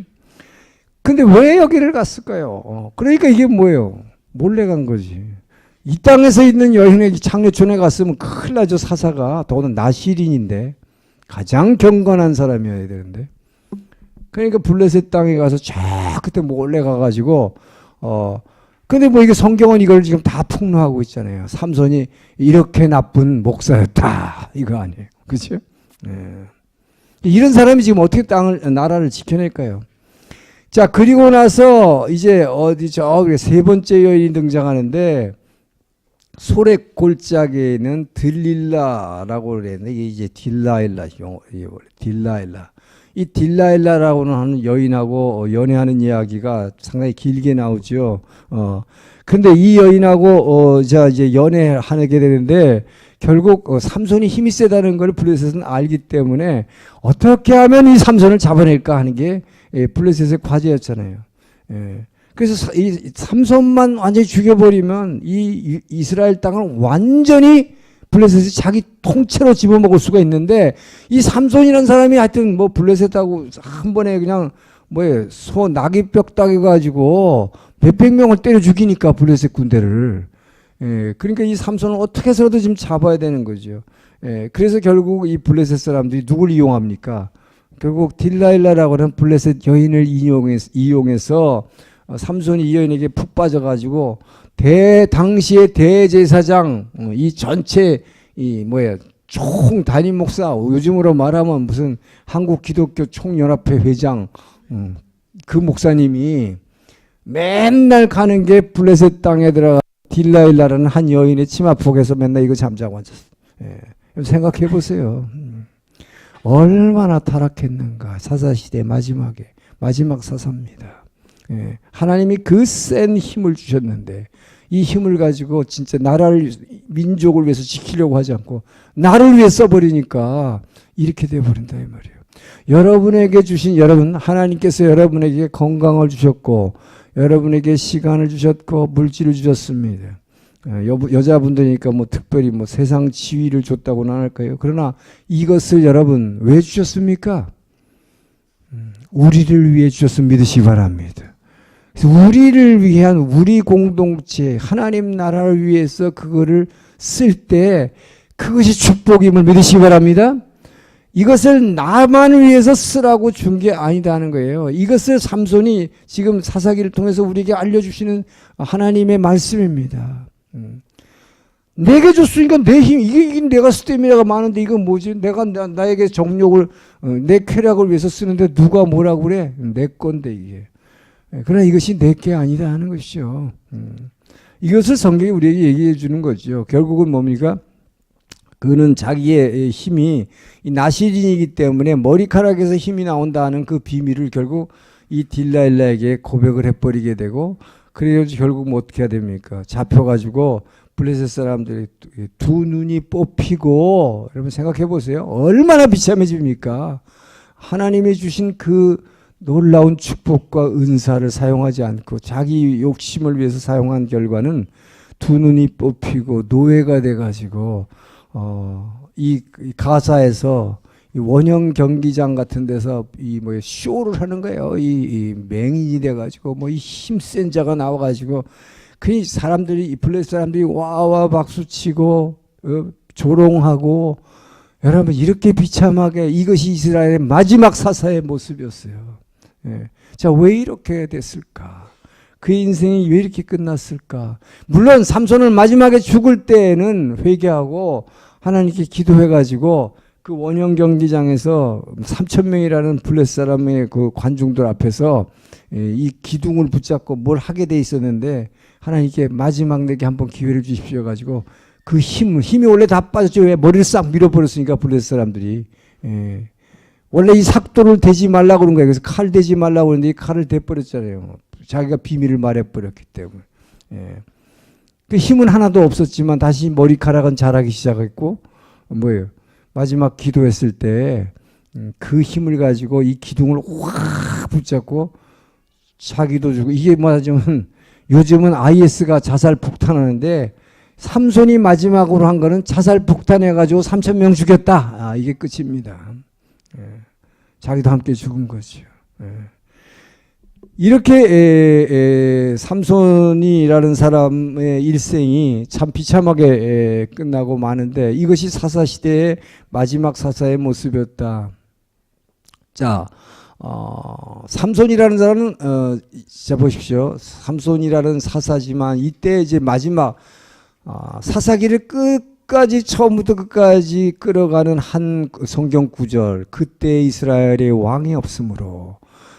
Speaker 1: 근데 왜 여기를 갔을까요? 그러니까 이게 뭐예요? 몰래 간 거지. 이 땅에서 있는 여인에게 창녀촌에 갔으면 큰일 나죠. 사사가. 더구나 나시린인데 가장 경건한 사람이어야 되는데, 그러니까 블레셋 땅에 가서 쫙 그때 몰래 가가지고 근데 뭐 이게 성경은 이걸 지금 다 폭로하고 있잖아요. 삼손이 이렇게 나쁜 목사였다 이거 아니에요, 그렇죠? 이런 사람이 지금 어떻게 나라를 지켜낼까요? 자, 그리고 나서 이제 세 번째 여인이 등장하는데, 소렉 골짜기에는 들릴라라고 그랬는데, 이게 이제 딜라일라. 이 딜라일라라고는 하는 여인하고 연애하는 이야기가 상당히 길게 나오죠. 근데 이 여인하고 이제 연애하게 되는데, 결국 삼손이 힘이 세다는 걸 블레셋은 알기 때문에 어떻게 하면 이 삼손을 잡아낼까 하는 게 블레셋의 과제였잖아요. 그래서 이 삼손만 완전히 죽여버리면 이 이스라엘 땅을 완전히 블레셋이 자기 통째로 집어먹을 수가 있는데, 이 삼손이라는 사람이 하여튼 뭐 블레셋하고 한 번에 그냥 소 나귀뼈 따겨가지고 몇백 명을 때려 죽이니까 블레셋 군대를. 그러니까 이 삼손을 어떻게 해서라도 지금 잡아야 되는 거죠. 그래서 결국 이 블레셋 사람들이 누굴 이용합니까? 결국 딜라일라라고 하는 블레셋 여인을 이용해서 삼손이 이 여인에게 푹 빠져가지고 당시의 대제사장, 이 전체 총 담임 목사, 요즘으로 말하면 무슨 한국 기독교 총연합회 회장, 그 목사님이 맨날 가는 게 블레셋 땅에 들어가 딜라일라라는 한 여인의 치마폭에서 맨날 이거 잠자고 앉았어요. 생각해 보세요. 얼마나 타락했는가. 사사시대 마지막 사사입니다. 하나님이 그 센 힘을 주셨는데, 이 힘을 가지고 진짜 나라를, 민족을 위해서 지키려고 하지 않고 나를 위해 써버리니까 이렇게 돼버린다 이 말이에요. 하나님께서 여러분에게 건강을 주셨고, 여러분에게 시간을 주셨고, 물질을 주셨습니다. 여자분들이니까 특별히 세상 지위를 줬다고는 안 할까요? 그러나 이것을 여러분 왜 주셨습니까? 우리를 위해 주셨음 믿으시기 바랍니다. 그래서 우리를 위한 우리 공동체, 하나님 나라를 위해서 그거를 쓸 때 그것이 축복임을 믿으시기 바랍니다. 이것을 나만 위해서 쓰라고 준 게 아니다는 거예요. 이것을 삼손이 지금 사사기를 통해서 우리에게 알려주시는 하나님의 말씀입니다. 내게 줬으니까 내 힘, 이게 내가 스태미나가 많은데 이건 뭐지? 내가 나에게 정욕을, 내 쾌락을 위해서 쓰는데 누가 뭐라고 그래? 내 건데 이게. 그러나 이것이 내 게 아니다 하는 것이죠. 이것을 성경이 우리에게 얘기해 주는 거죠. 결국은 뭡니까? 그는 자기의 힘이 나실인이기 때문에 머리카락에서 힘이 나온다는 그 비밀을 결국 이 딜라일라에게 고백을 해버리게 되고, 그래서 결국 뭐 어떻게 해야 됩니까? 잡혀가지고 블레셋 사람들이 두 눈이 뽑히고, 여러분 생각해 보세요. 얼마나 비참해집니까? 하나님이 주신 그 놀라운 축복과 은사를 사용하지 않고 자기 욕심을 위해서 사용한 결과는 두 눈이 뽑히고 노예가 돼가지고 이 가사에서 이 원형 경기장 같은 데서 이 뭐 쇼를 하는 거예요. 이 맹인이 돼가지고 뭐 이 힘센 자가 나와가지고 그 사람들이 이 블레셋 사람들이 와와 박수치고 조롱하고, 여러분 이렇게 비참하게 이것이 이스라엘의 마지막 사사의 모습이었어요. 예. 자, 왜 이렇게 됐을까? 그 인생이 왜 이렇게 끝났을까? 물론 삼손을 마지막에 죽을 때에는 회개하고 하나님께 기도해가지고 그 원형 경기장에서 3,000명이라는 블레셋 사람의 그 관중들 앞에서 이 기둥을 붙잡고 뭘 하게 돼 있었는데, 하나님께 마지막 내게 한번 기회를 주십시오 가지고 그 힘이 원래 다 빠졌죠. 왜? 머리를 싹 밀어버렸으니까 블레셋 사람들이. 예. 원래 이 삭도를 대지 말라고 그런 거예요. 그래서 칼 대지 말라고 그러는데 이 칼을 대버렸잖아요. 자기가 비밀을 말해버렸기 때문에. 예. 그 힘은 하나도 없었지만 다시 머리카락은 자라기 시작했고, 뭐예요? 마지막 기도했을 때 그 힘을 가지고 이 기둥을 확 붙잡고 자기도 주고, 이게 뭐냐면 요즘은 IS가 자살 폭탄하는데 삼손이 마지막으로 한 거는 자살 폭탄해가지고 3,000명 죽였다. 이게 끝입니다. 예. 자기도 함께 죽은 거죠. 예. 이렇게 삼손이라는 사람의 일생이 참 비참하게 끝나고 마는데, 이것이 사사시대의 마지막 사사의 모습이었다. 자, 삼손이라는 사람은 자 보십시오. 삼손이라는 사사지만 이때 이제 마지막 사사기를 끝까지 처음부터 끝까지 끌어가는 한 성경 구절, 그때 이스라엘의 왕이 없으므로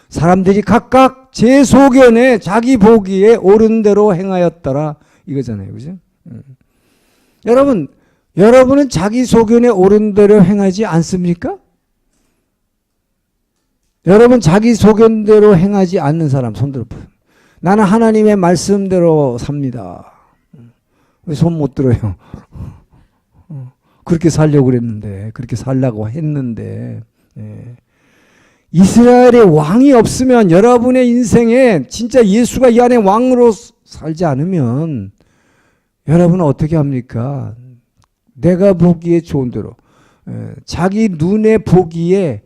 Speaker 1: 사람들이 각각 제 소견에 자기 보기에 옳은 대로 행하였더라 이거잖아요. 그죠? 여러분은 자기 소견에 옳은 대로 행하지 않습니까? 여러분 자기 소견대로 행하지 않는 사람 손 들어보세요. 나는 하나님의 말씀대로 삽니다. 왜 손 못 들어요? 그렇게 살려고 그랬는데, 그렇게 살라고 했는데. 예. 이스라엘의 왕이 없으면, 여러분의 인생에 진짜 예수가 이 안에 왕으로 살지 않으면 여러분은 어떻게 합니까? 내가 보기에 좋은 대로, 자기 눈에 보기에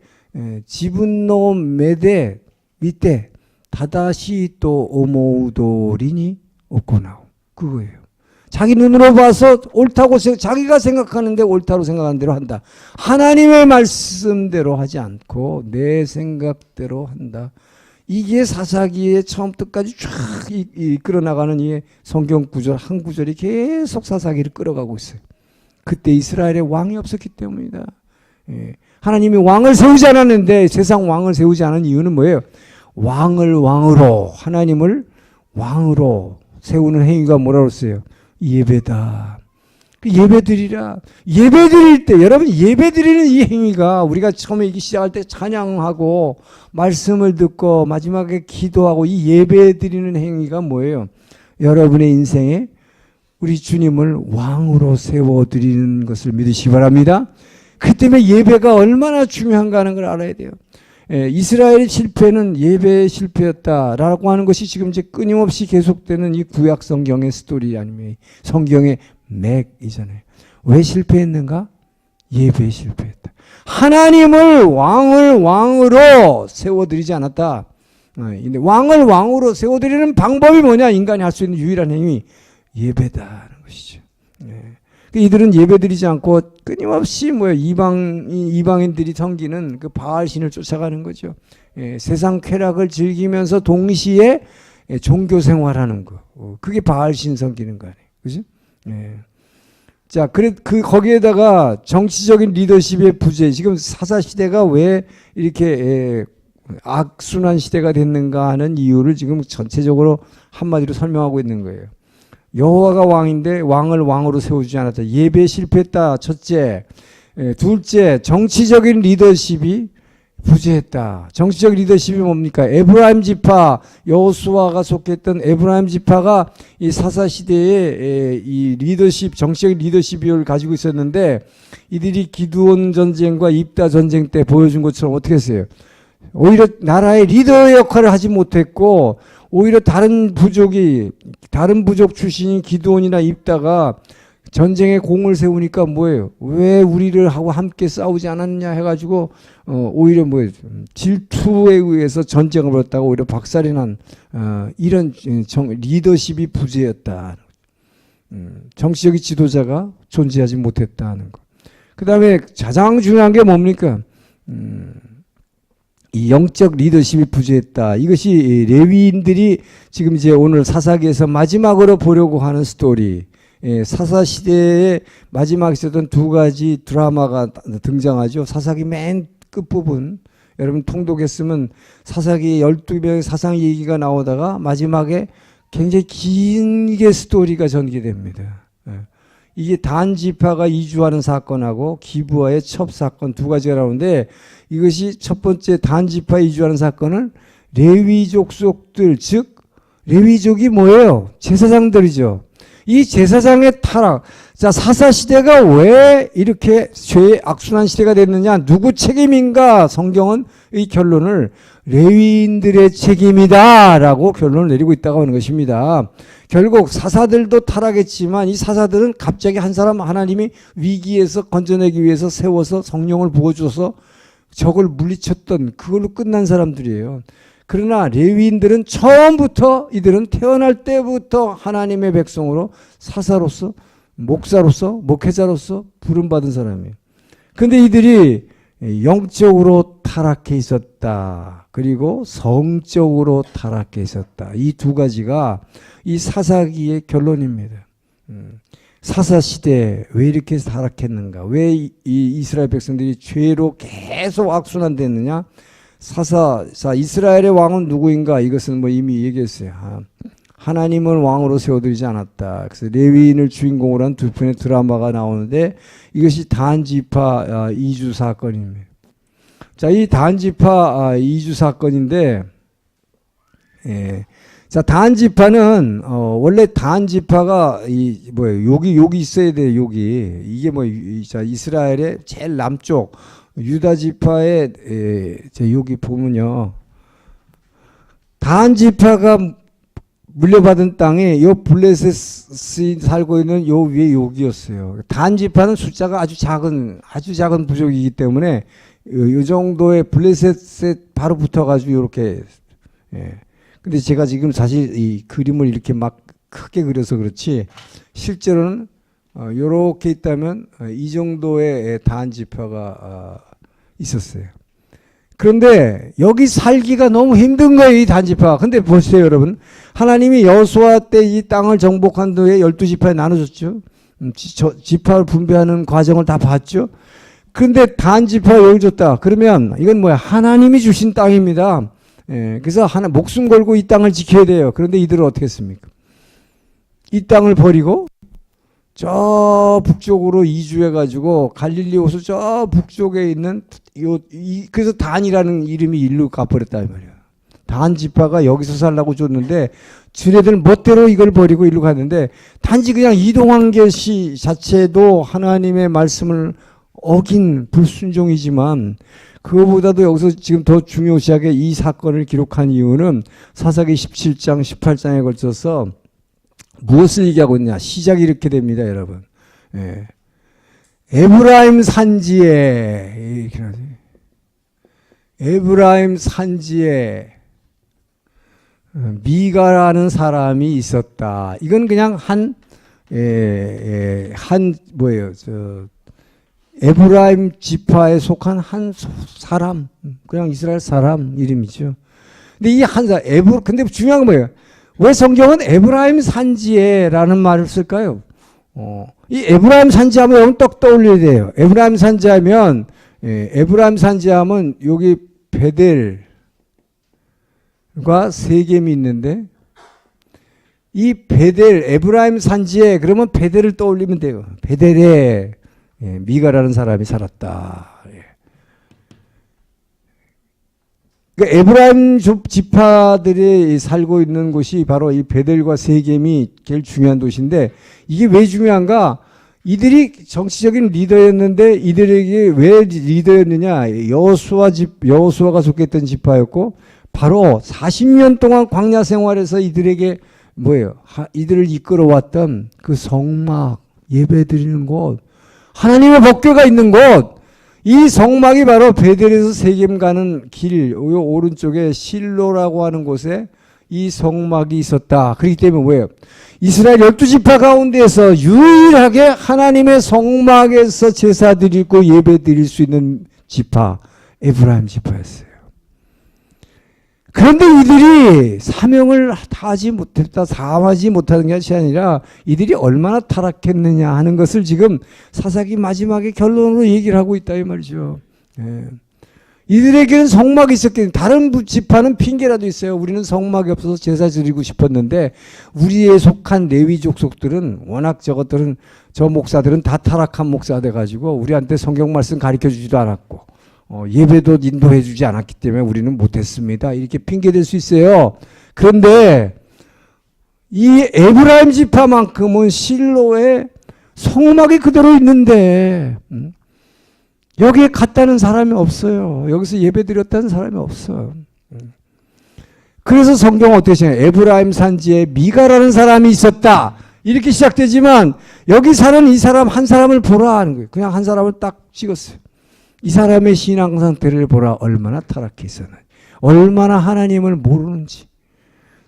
Speaker 1: 지분노 메데 밑에 다다시 또 오모우도리니 없고나오, 그거예요. 자기 눈으로 봐서 옳다고 자기가 생각하는데 옳다고 생각하는 대로 한다. 하나님의 말씀대로 하지 않고 내 생각대로 한다. 이게 사사기의 처음부터 끝까지 쫙 이끌어 나가는 이 성경 구절 한 구절이 계속 사사기를 끌어가고 있어요. 그때 이스라엘의 왕이 없었기 때문이다. 예. 하나님이 왕을 세우지 않았는데, 세상 왕을 세우지 않은 이유는 뭐예요? 왕을 왕으로, 하나님을 왕으로 세우는 행위가 뭐라고 했어요? 예배다. 예배 드리라. 예배 드릴 때, 여러분 예배 드리는 이 행위가, 우리가 처음에 이기 시작할 때 찬양하고 말씀을 듣고 마지막에 기도하고 이 예배 드리는 행위가 뭐예요? 여러분의 인생에 우리 주님을 왕으로 세워드리는 것을 믿으시기 바랍니다. 그 때문에 예배가 얼마나 중요한가 하는 걸 알아야 돼요. 이스라엘의 실패는 예배의 실패였다라고 하는 것이 지금 이제 끊임없이 계속되는 이 구약 성경의 스토리 아니면 성경의 맥이잖아요. 왜 실패했는가? 예배에 실패했다. 하나님을 왕으로 세워드리지 않았다. 근데 왕을 왕으로 세워드리는 방법이 뭐냐? 인간이 할 수 있는 유일한 행위, 예배다는 것이죠. 이들은 예배드리지 않고 끊임없이 이방인들이 섬기는 그 바알신을 쫓아가는 거죠. 세상 쾌락을 즐기면서 동시에 종교 생활하는 거. 그게 바알신 섬기는 거 아니에요. 그죠? 자, 거기에다가 정치적인 리더십의 부재. 지금 사사 시대가 왜 이렇게 악순환 시대가 됐는가 하는 이유를 지금 전체적으로 한마디로 설명하고 있는 거예요. 여호와가 왕인데 왕을 왕으로 세우지 않았다. 예배에 실패했다. 첫째. 둘째, 정치적인 리더십이 부재했다. 정치적 리더십이 뭡니까? 에브라임 지파, 여호수아가 속했던 에브라임 지파가 이 사사 시대에 이 리더십, 정치적 리더십을 가지고 있었는데 이들이 기드온 전쟁과 입다 전쟁 때 보여준 것처럼 어떻게 했어요? 오히려 나라의 리더의 역할을 하지 못했고 오히려 다른 부족 출신인 기드온이나 입다가 전쟁에 공을 세우니까 뭐예요? 왜 우리를 하고 함께 싸우지 않았냐 해가지고 오히려 뭐예요? 질투에 의해서 전쟁을 벌였다가 오히려 박살이 난 이런 리더십이 부재였다. 정치적인 지도자가 존재하지 못했다는 거. 그 다음에 가장 중요한 게 뭡니까? 이 영적 리더십이 부재했다. 이것이 레위인들이 지금 이제 오늘 사사기에서 마지막으로 보려고 하는 스토리. 사사 시대의 마지막에 있었던 두 가지 드라마가 등장하죠. 사사기 맨 끝부분. 여러분 통독했으면 사사기 12명의 사상 얘기가 나오다가 마지막에 굉장히 길게 스토리가 전개됩니다. 이게 단 지파가 이주하는 사건하고 기브아의 첩 사건 두 가지가 나오는데 이것이 첫 번째 단 지파 이주하는 사건은 레위족 속들, 즉 레위족이 뭐예요? 제사장들이죠. 이 제사장의 타락. 자, 사사 시대가 왜 이렇게 죄의 악순환 시대가 됐느냐? 누구 책임인가? 성경은 이 결론을 레위인들의 책임이다라고 결론을 내리고 있다고 하는 것입니다. 결국 사사들도 타락했지만 이 사사들은 갑자기 한 사람 하나님이 위기에서 건져내기 위해서 세워서 성령을 부어줘서 적을 물리쳤던 그걸로 끝난 사람들이에요. 그러나 레위인들은 처음부터 이들은 태어날 때부터 하나님의 백성으로 사사로서 목사로서 목회자로서 부름받은 사람이에요. 그런데 이들이 영적으로 타락해 있었다. 그리고 성적으로 타락해 있었다. 이 두 가지가 이 사사기의 결론입니다. 사사 시대에 왜 이렇게 타락했는가? 왜 이 이스라엘 백성들이 죄로 계속 악순환됐느냐? 이스라엘의 왕은 누구인가? 이것은 뭐 이미 얘기했어요. 하나님을 왕으로 세워드리지 않았다. 그래서 레위인을 주인공으로 한 두 편의 드라마가 나오는데 이것이 단지파 이주 사건입니다. 자, 이 단지파 이주 사건인데, 자, 단지파는 원래 단지파가 여기 있어야 돼. 여기 이게 자, 이스라엘의 제일 남쪽 유다 지파의 여기 보면요, 단지파가 물려받은 땅에 요 블레셋이 살고 있는 요 위에 여기였어요. 단지파는 숫자가 아주 작은 부족이기 때문에 이 정도의 블레셋에 바로 붙어가지고 이렇게. 근데 제가 지금 사실 이 그림을 이렇게 막 크게 그려서 그렇지 실제로는 요렇게 있다면 이 정도의 단지파가 있었어요. 그런데 여기 살기가 너무 힘든 거예요, 이 단지파. 근데 보세요, 여러분. 하나님이 여호수아 때 이 땅을 정복한 뒤에 12지파에 나눠줬죠. 지파를 분배하는 과정을 다 봤죠. 그런데 단지파 여기 줬다. 그러면 이건 뭐야? 하나님이 주신 땅입니다. 그래서 목숨 걸고 이 땅을 지켜야 돼요. 그런데 이들은 어떻게 했습니까? 이 땅을 버리고 저 북쪽으로 이주해가지고 갈릴리 호수 저 북쪽에 있는 그래서 단이라는 이름이 일로 가버렸다 이 말이야. 단 지파가 여기서 살라고 줬는데 지네들 멋대로 이걸 버리고 일로 갔는데 단지 그냥 이동한 것이 자체도 하나님의 말씀을 어긴 불순종이지만 그거보다도 여기서 지금 더 중요시하게 이 사건을 기록한 이유는 사사기 17장 18장에 걸쳐서 무엇을 얘기하고 있냐. 시작이 이렇게 됩니다, 여러분. 에브라임 산지에, 에브라임 산지에 미가라는 사람이 있었다. 이건 그냥 뭐예요? 에브라임 지파에 속한 한 사람, 그냥 이스라엘 사람 이름이죠. 근데 이 한 사람, 근데 중요한 건 뭐예요? 왜 성경은 에브라임 산지에라는 말을 쓸까요? 이 에브라임 산지하면 여러분 떡 떠올려야 돼요. 에브라임 산지하면, 에브라임 산지하면 여기 베델과 세겜이 있는데, 이 베델, 에브라임 산지에 그러면 베델을 떠올리면 돼요. 베델에 미가라는 사람이 살았다. 그러니까 에브라임 지파들이 살고 있는 곳이 바로 이 베델과 세겜이 제일 중요한 도시인데, 이게 왜 중요한가? 이들이 정치적인 리더였는데 이들에게 왜 리더였느냐? 여호수아가 속했던 지파였고, 바로 40년 동안 광야 생활에서 이들에게 뭐예요? 이들을 이끌어왔던 그 성막, 예배드리는 곳, 하나님의 법궤가 있는 곳, 이 성막이 바로 베델에서 세겜 가는 길, 오른쪽에 실로라고 하는 곳에 이 성막이 있었다. 그렇기 때문에 왜요? 이스라엘 12지파 가운데에서 유일하게 하나님의 성막에서 제사 드리고 예배 드릴 수 있는 지파, 에브라임 지파였어요. 그런데 이들이 사명을 다하지 못했다, 사함하지 못하는 것이 아니라 이들이 얼마나 타락했느냐 하는 것을 지금 사사기 마지막에 결론으로 얘기를 하고 있다 이 말이죠. 이들에게는 성막이 있었기 때문에 다른 지파는 핑계라도 있어요. 우리는 성막이 없어서 제사 드리고 싶었는데 우리에 속한 레위 족속들은 워낙 저것들은 저 목사들은 다 타락한 목사 돼가지고 우리한테 성경 말씀 가르쳐 주지도 않았고 예배도 인도해 주지 않았기 때문에 우리는 못했습니다. 이렇게 핑계댈 수 있어요. 그런데 이 에브라임 지파만큼은 실로에 성막이 그대로 있는데 여기에 갔다는 사람이 없어요. 여기서 예배 드렸다는 사람이 없어요. 그래서 성경은 어떻게 시작해요? 에브라임 산지에 미가라는 사람이 있었다. 이렇게 시작되지만 여기 사는 이 사람 한 사람을 보라 하는 거예요. 그냥 한 사람을 딱 찍었어요. 이 사람의 신앙 상태를 보라. 얼마나 타락해 있었는지, 얼마나 하나님을 모르는지.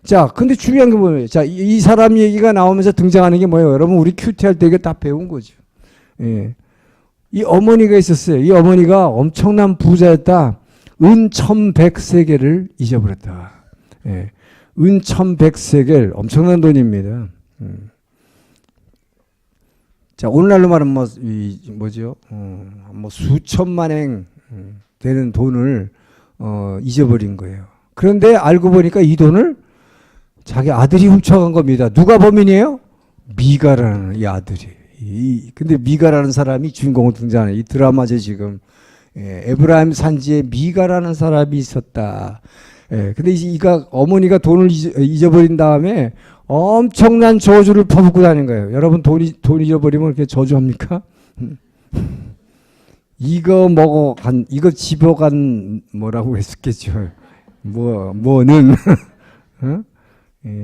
Speaker 1: 자, 근데 중요한 게 뭐예요? 자, 이 사람 얘기가 나오면서 등장하는 게 뭐예요? 여러분, 우리 큐티 할 때 이거 다 배운 거죠. 예. 이 어머니가 있었어요. 이 어머니가 엄청난 부자였다. 은 1100세겔을 잊어버렸다. 예. 은 1100세겔, 엄청난 돈입니다. 자, 오늘날로 말하면 뭐죠? 뭐 수천만 행 되는 돈을 잊어버린 거예요. 그런데 알고 보니까 이 돈을 자기 아들이 훔쳐간 겁니다. 누가 범인이에요? 미가라는 이 아들이. 근데 미가라는 사람이 주인공으로 등장하는 이 드라마죠 지금. 에브라임 산지에 미가라는 사람이 있었다. 근데 이가 어머니가 돈을 잊어버린 다음에 엄청난 저주를 퍼붓고 다닌 거예요. 여러분 돈 잊어버리면 그렇게 저주합니까? 이거 집어간 뭐라고 했었겠죠. 뭐는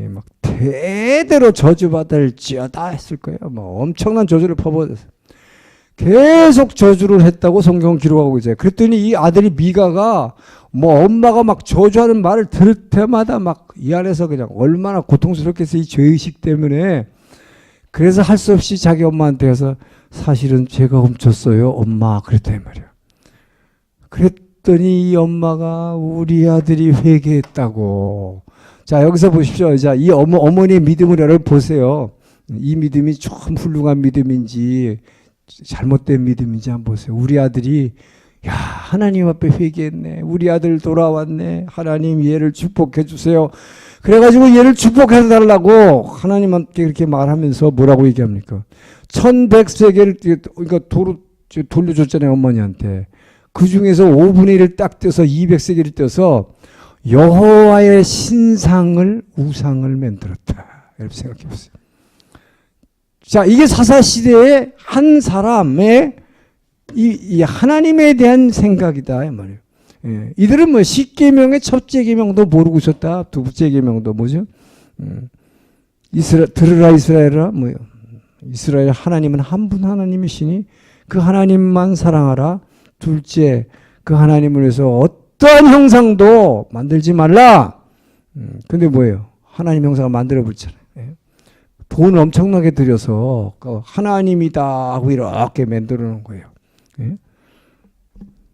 Speaker 1: 막 대대로 저주받을지어다 했을 거예요. 뭐 엄청난 저주를 퍼붓었어요. 계속 저주를 했다고 성경은 기록하고 있어요. 그랬더니 이 아들이 미가가 뭐 엄마가 막 저주하는 말을 들을 때마다 막 이 안에서 그냥 얼마나 고통스럽겠어요. 이 죄의식 때문에. 그래서 할 수 없이 자기 엄마한테 가서 사실은 제가 훔쳤어요. 엄마. 그랬다 이 말이에요. 그랬더니 이 엄마가 우리 아들이 회개했다고. 자, 여기서 보십시오. 자, 이 어머니의 믿음을 여러분 보세요. 이 믿음이 좀 훌륭한 믿음인지 잘못된 믿음인지 한번 보세요. 우리 아들이 야, 하나님 앞에 회개했네. 우리 아들 돌아왔네. 하나님 얘를 축복해 주세요. 그래가지고 얘를 축복해 달라고 하나님한테 그렇게 말하면서 뭐라고 얘기합니까? 1100세겔을 그러니까 돌려줬잖아요. 어머니한테. 그 중에서 5분의 1을 딱 떼서 200세겔을 떼서 여호와의 신상을 우상을 만들었다. 여러분 생각해 보세요. 자, 이게 사사시대의 한 사람의 이 하나님에 대한 생각이다 이 말이에요. 예. 이들은 뭐 10계명의 첫째 계명도 모르고 있었다. 두째 계명도 뭐죠? 들으라 이스라엘아 뭐요? 이스라엘 하나님은 한 분 하나님이시니 그 하나님만 사랑하라. 둘째, 그 하나님을 위해서 어떠한 형상도 만들지 말라. 근데 뭐예요? 하나님 형상을 만들어 버렸잖아요. 예? 돈 엄청나게 들여서 하나님이다 하고 이렇게 만들어 놓은 거예요. 예?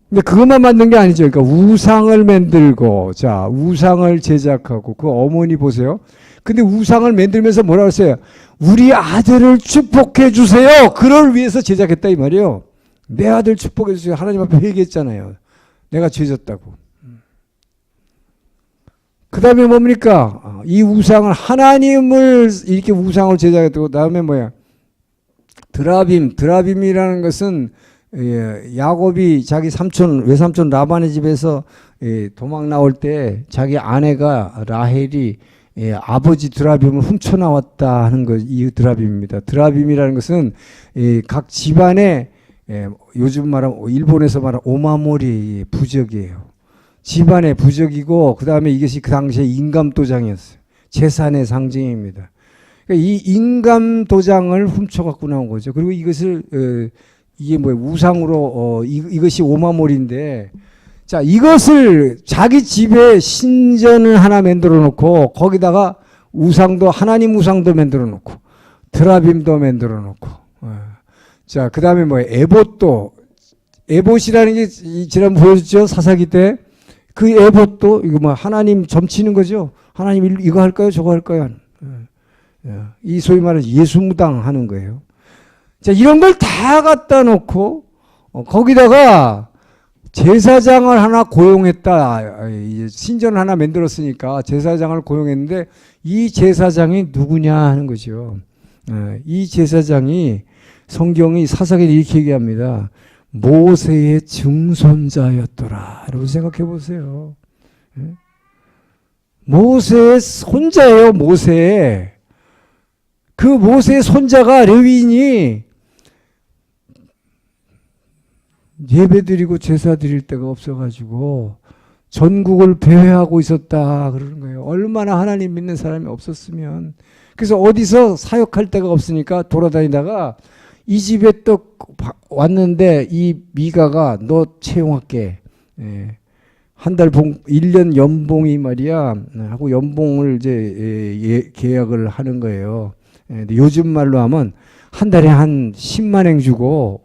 Speaker 1: 근데 그것만 만든 게 아니죠. 그러니까 우상을 만들고, 자, 우상을 제작하고, 그 어머니 보세요. 근데 우상을 만들면서 뭐라 그랬어요? 우리 아들을 축복해 주세요. 그를 위해서 제작했다 이 말이에요. 내 아들 축복해 주세요. 하나님 앞에 회개했잖아요. 내가 죄졌다고. 그 다음에 뭡니까? 이 우상을, 하나님을 이렇게 우상을 제작했고, 그 다음에 뭐야? 드라빔이라는 것은 야곱이 자기 외삼촌 라반의 집에서 도망 나올 때 자기 아내가 라헬이 아버지 드라빔을 훔쳐 나왔다 하는 것, 이 드라빔입니다. 드라빔이라는 것은 각 집안에 요즘 말하면 일본에서 말하는 오마모리 부적이에요. 집안의 부적이고, 그 다음에 이것이 그 당시에 인감도장이었어요. 재산의 상징입니다. 그러니까 이 인감도장을 훔쳐갖고 나온 거죠. 그리고 이것을 이게 뭐예요? 우상으로 이것이 오마모리인데, 자, 이것을 자기 집에 신전을 하나 만들어 놓고 거기다가 우상도, 하나님 우상도 만들어 놓고 드라빔도 만들어 놓고, 자, 그 다음에 뭐예요? 에봇이라는 게 지난 보여줬죠? 사사기 때. 그 에봇도 이거 뭐 하나님 점치는 거죠. 하나님 이거 할까요? 저거 할까요? 이 소위 말해서 예수무당 하는 거예요. 자, 이런 걸 다 갖다 놓고 거기다가 제사장을 하나 고용했다. 신전을 하나 만들었으니까 제사장을 고용했는데, 이 제사장이 누구냐 하는 거죠. 이 제사장이 성경이 사사기에 이렇게 얘기합니다. 모세의 증손자였더라. 여러분 생각해 보세요. 모세의 손자예요. 모세. 그 모세의 손자가 레위인이 예배드리고 제사 드릴 데가 없어가지고 전국을 배회하고 있었다 그러는 거예요. 얼마나 하나님 믿는 사람이 없었으면. 그래서 어디서 사역할 데가 없으니까 돌아다니다가 이 집에 또 왔는데, 이 미가가 너 채용할게. 한 달 1년 연봉이 말이야. 하고 연봉을 이제 계약을 하는 거예요. 근데 요즘 말로 하면 한 달에 한 10만 행 주고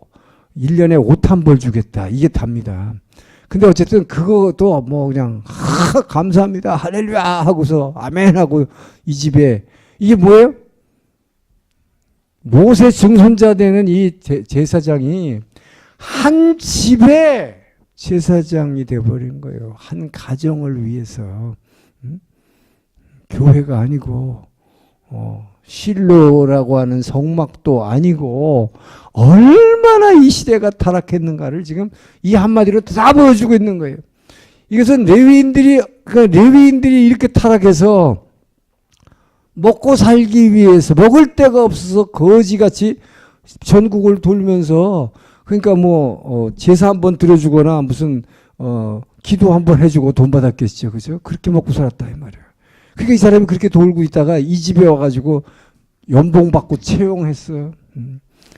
Speaker 1: 1년에 옷 한 벌 주겠다. 이게 답니다. 근데 어쨌든 그것도 뭐 그냥 감사합니다. 할렐루야 하고서 아멘 하고 이 집에, 이게 뭐예요? 모세 증손자 되는 이 제사장이 한 집에 제사장이 되어버린 거예요. 한 가정을 위해서. 교회가 아니고 실로라고 하는 성막도 아니고, 얼마나 이 시대가 타락했는가를 지금 이 한마디로 다 보여주고 있는 거예요. 이것은 레위인들이 이렇게 타락해서 먹고 살기 위해서, 먹을 데가 없어서 거지같이 전국을 돌면서, 그러니까 뭐 제사 한번 드려주거나 무슨 기도 한번 해주고 돈 받았겠죠, 그죠? 그렇게 먹고 살았다 이 말이에요. 그러니까 이 사람이 그렇게 돌고 있다가 이 집에 와가지고 연봉 받고 채용했어요.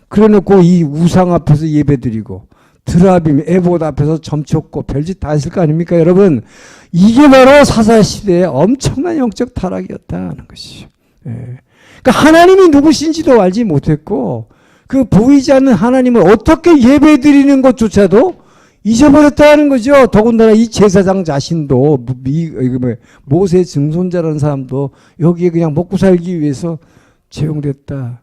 Speaker 1: 그래놓고 이 우상 앞에서 예배드리고 드라빔, 에봇 앞에서 점쳤고 별짓 다 했을 거 아닙니까, 여러분? 이게 바로 사사시대의 엄청난 영적 타락이었다 하는 것이죠. 그러니까 하나님이 누구신지도 알지 못했고, 그 보이지 않는 하나님을 어떻게 예배드리는 것조차도 잊어버렸다는 거죠. 더군다나 이 제사장 자신도, 모세 증손자라는 사람도 여기에 그냥 먹고 살기 위해서 채용됐다.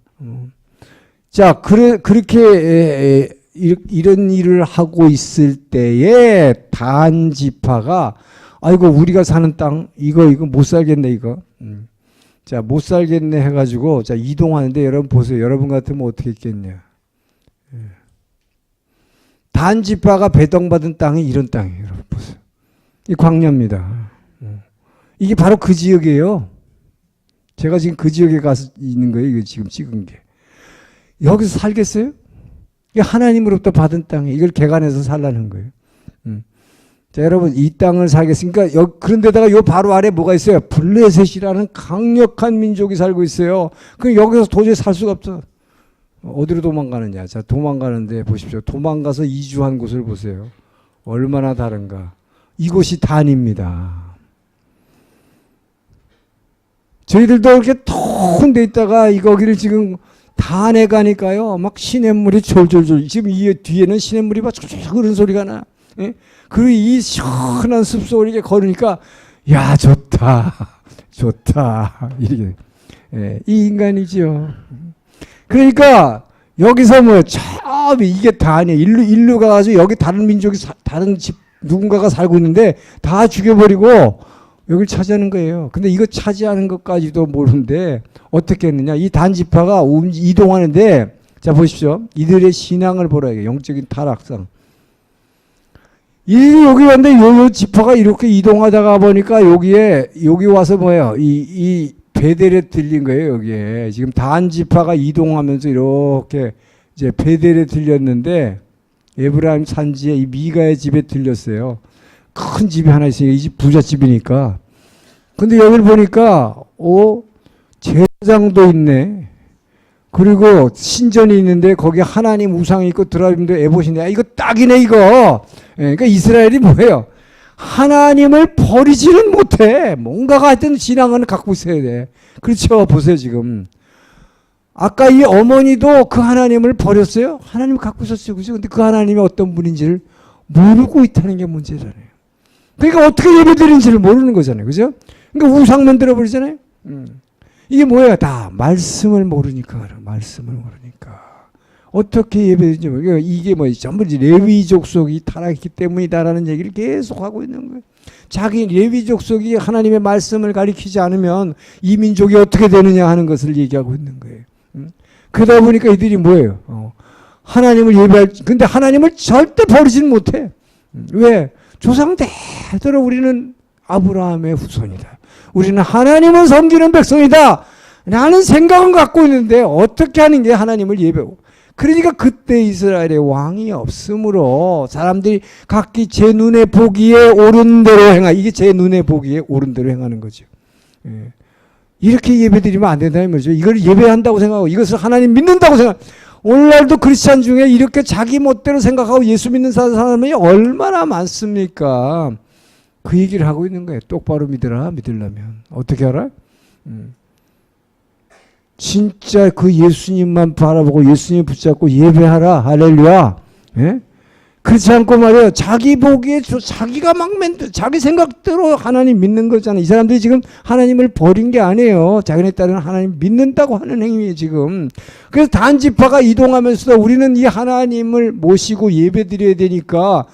Speaker 1: 자, 그렇게 이런 일을 하고 있을 때에 단 지파가, 아이고 우리가 사는 땅 이거 못 살겠네 이거. 자, 못 살겠네 해가지고 자 이동하는데, 여러분 보세요. 여러분 같으면 어떻게 했겠냐. 단 지파가 배정받은 땅이 이런 땅이에요. 여러분 보세요. 이 광야입니다. 이게 바로 그 지역이에요. 제가 지금 그 지역에 가서 있는 거예요. 이거 지금 찍은 게. 여기서 살겠어요? 이게 하나님으로부터 받은 땅에 이걸 개간해서 살라는 거예요. 자, 여러분 이 땅을 살겠으니까 그런데다가 요 바로 아래 뭐가 있어요? 블레셋이라는 강력한 민족이 살고 있어요. 그럼 여기서 도저히 살 수가 없어. 어디로 도망가느냐? 자, 도망가는데 보십시오. 도망가서 이주한 곳을 보세요. 얼마나 다른가. 이곳이 단입니다. 저희들도 이렇게 텅 데 있다가 거기를 지금 단에 가니까요. 막 시냇물이 졸졸졸. 지금 이 뒤에는 시냇물이 막 쫙쫙 흐르는 소리가 나. 예? 그리고 이 시원한 숲속을 이렇게 걸으니까 야 좋다. 좋다. 이렇게. 예, 이 인간이죠. 그러니까 여기서 뭐 처음에 이게 다 아니에요. 일로 가가지고 여기 다른 민족이 다른 집 누군가가 살고 있는데 다 죽여버리고 여길 차지하는 거예요. 근데 이거 차지하는 것까지도 모르는데 어떻게 했느냐. 이 단지파가 이동하는데 자 보십시오. 이들의 신앙을 보라. 영적인 타락상. 이들이 여기 왔는데 요 지파가 이렇게 이동하다가 보니까 여기 와서 뭐예요. 이 베델에 들린 거예요. 여기에 지금 단지파가 이동하면서 이렇게 이제 베델에 들렸는데 에브라임 산지에 이 미가의 집에 들렸어요. 큰 집이 하나 있으니까 이 집 부잣집이니까. 근데 여기를 보니까 제사장도 있네. 그리고 신전이 있는데 거기 하나님 우상이 있고 드라빔도 에봇인데 이거 딱이네 이거. 그러니까 이스라엘이 뭐예요? 하나님을 버리지는 못해. 뭔가가 하여튼 신앙은 갖고 있어야 돼. 그렇죠. 보세요 지금. 아까 이 어머니도 그 하나님을 버렸어요. 하나님을 갖고 있었어요. 그죠? 근데 그 하나님이 어떤 분인지를 모르고 있다는 게 문제잖아요. 그러니까 어떻게 예배드리는지를 모르는 거잖아요. 그죠? 그러니까 우상 만들어버리잖아요. 이게 뭐예요? 다 말씀을 모르니까 그래. 말씀을 모르니까. 어떻게 예배드리는지 모르니까 이게 뭐 전부 레위 족속이 타락했기 때문이다라는 얘기를 계속 하고 있는 거예요. 자기 레위 족속이 하나님의 말씀을 가리키지 않으면 이 민족이 어떻게 되느냐 하는 것을 얘기하고 있는 거예요. 그러다 보니까 이들이 뭐예요? 하나님을 근데 하나님을 절대 버리지는 못해. 왜? 조상대대로 우리는 아브라함의 후손이다. 우리는 하나님을 섬기는 백성이다. 라는 생각은 갖고 있는데 어떻게 하는 게 하나님을 예배하고. 그러니까 그때 이스라엘의 왕이 없으므로 사람들이 각기 제 눈에 보기에 옳은 대로 이게 제 눈에 보기에 옳은 대로 행하는 거죠. 예. 이렇게 예배드리면 안 된다는 말이죠. 이걸 예배한다고 생각하고 이것을 하나님 믿는다고 생각. 오늘날도 크리스찬 중에 이렇게 자기 멋대로 생각하고 예수 믿는 사람이 얼마나 많습니까? 그 얘기를 하고 있는 거예요. 똑바로 믿으라. 믿으려면 어떻게 알아? 진짜 그 예수님만 바라보고 예수님 붙잡고 예배하라. 할렐루야. 예? 그렇지 않고 말이에요. 자기 보기에 자기가 막 자기 생각대로 하나님 믿는 거잖아요. 이 사람들이 지금 하나님을 버린 게 아니에요. 자기네 딸은 하나님 믿는다고 하는 행위예요 지금. 그래서 단지파가 이동하면서도 우리는 이 하나님을 모시고 예배드려야 되니까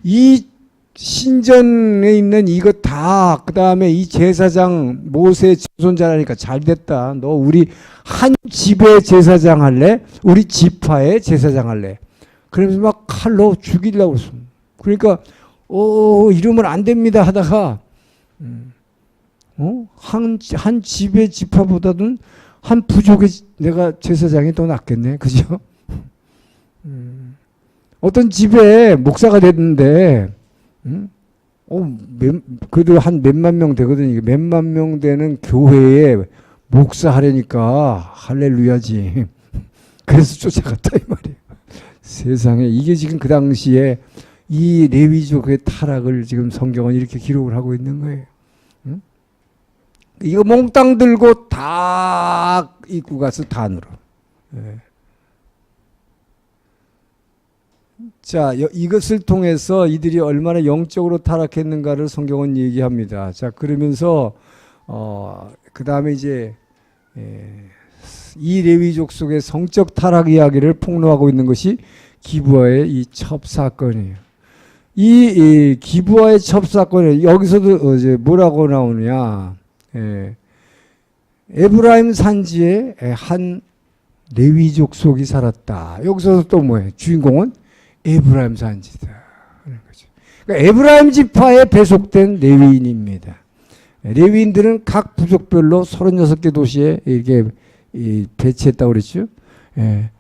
Speaker 1: 이 신전에 있는 이거 다 그 다음에 이 제사장 모세 손자라니까 잘 됐다. 너 우리 한 집의 제사장 할래? 우리 지파의 제사장 할래? 그러면서 막 칼로 죽이려고 했어. 그러니까 이러면 안 됩니다 하다가 한 집의 지파보다는 한 부족의 내가 제사장이 더 낫겠네. 그죠? 어떤 집에 목사가 됐는데 그래도 한 몇만 명 되거든요. 몇만 명 되는 교회에 목사하려니까 할렐루야지. 그래서 쫓아갔다 이 말이에요. 세상에 이게 지금 그 당시에 이 레위족의 타락을 지금 성경은 이렇게 기록을 하고 있는 거예요. 이거 몽땅 들고 다 입고 가서 단으로. 예. 자, 이것을 통해서 이들이 얼마나 영적으로 타락했는가를 성경은 얘기합니다. 자, 그러면서 그 다음에 이제 이 레위족 속의 성적 타락 이야기를 폭로하고 있는 것이 기브아의 이 첩사건이에요. 이 기브아의 첩사건에 여기서도 이제 뭐라고 나오느냐? 에브라임 산지에 한 레위족 속이 살았다. 여기서 또 뭐예요? 주인공은 에브라임 산지다. 그러니까 에브라임 지파에 배속된 레위인입니다. 레위인들은 각 부족별로 36개 도시에 이렇게 배치했다고 그랬죠. 예.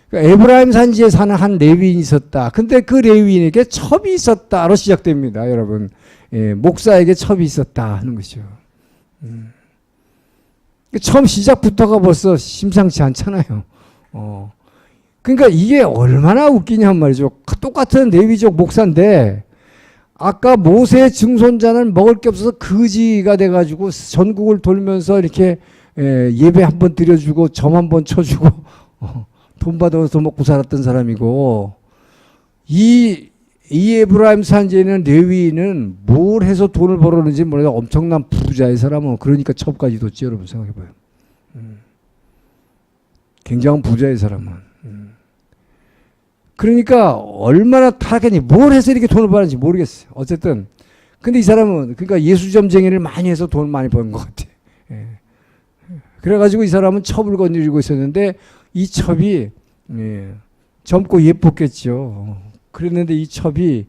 Speaker 1: 그러니까 에브라임 산지에 사는 한 레위인이 있었다. 근데 그 레위인에게 첩이 있었다로 시작됩니다. 여러분. 예, 목사에게 첩이 있었다 하는 것이죠. 처음 시작부터가 벌써 심상치 않잖아요. 그러니까 이게 얼마나 웃기냐 말이죠. 똑같은 레위족 목사인데 아까 모세의 증손자는 먹을 게 없어서 거지가 돼가지고 전국을 돌면서 이렇게 예배 한번 드려주고 점 한번 쳐주고 돈 받아서 먹고 살았던 사람이고, 이 에브라임 산지에는 레위인은 뭘 해서 돈을 벌었는지 몰라도 엄청난 부자의 사람은, 그러니까 첩까지 뒀지. 여러분 생각해봐요. 굉장한 부자의 사람은. 그러니까 얼마나 타락했니, 뭘 해서 이렇게 돈을 벌었는지 모르겠어요. 어쨌든 근데 이 사람은 그러니까 예수점쟁이를 많이 해서 돈 많이 버는 것 같아. 그래가지고 이 사람은 첩을 건드리고 있었는데, 이 첩이 젊고 예뻤겠죠. 그랬는데 이 첩이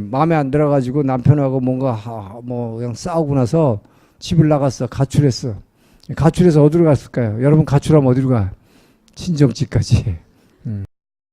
Speaker 1: 마음에 안 들어가지고 남편하고 뭔가 뭐 그냥 싸우고 나서 집을 나갔어. 가출했어. 가출해서 어디로 갔을까요? 여러분, 가출하면 어디로 가? 친정집까지.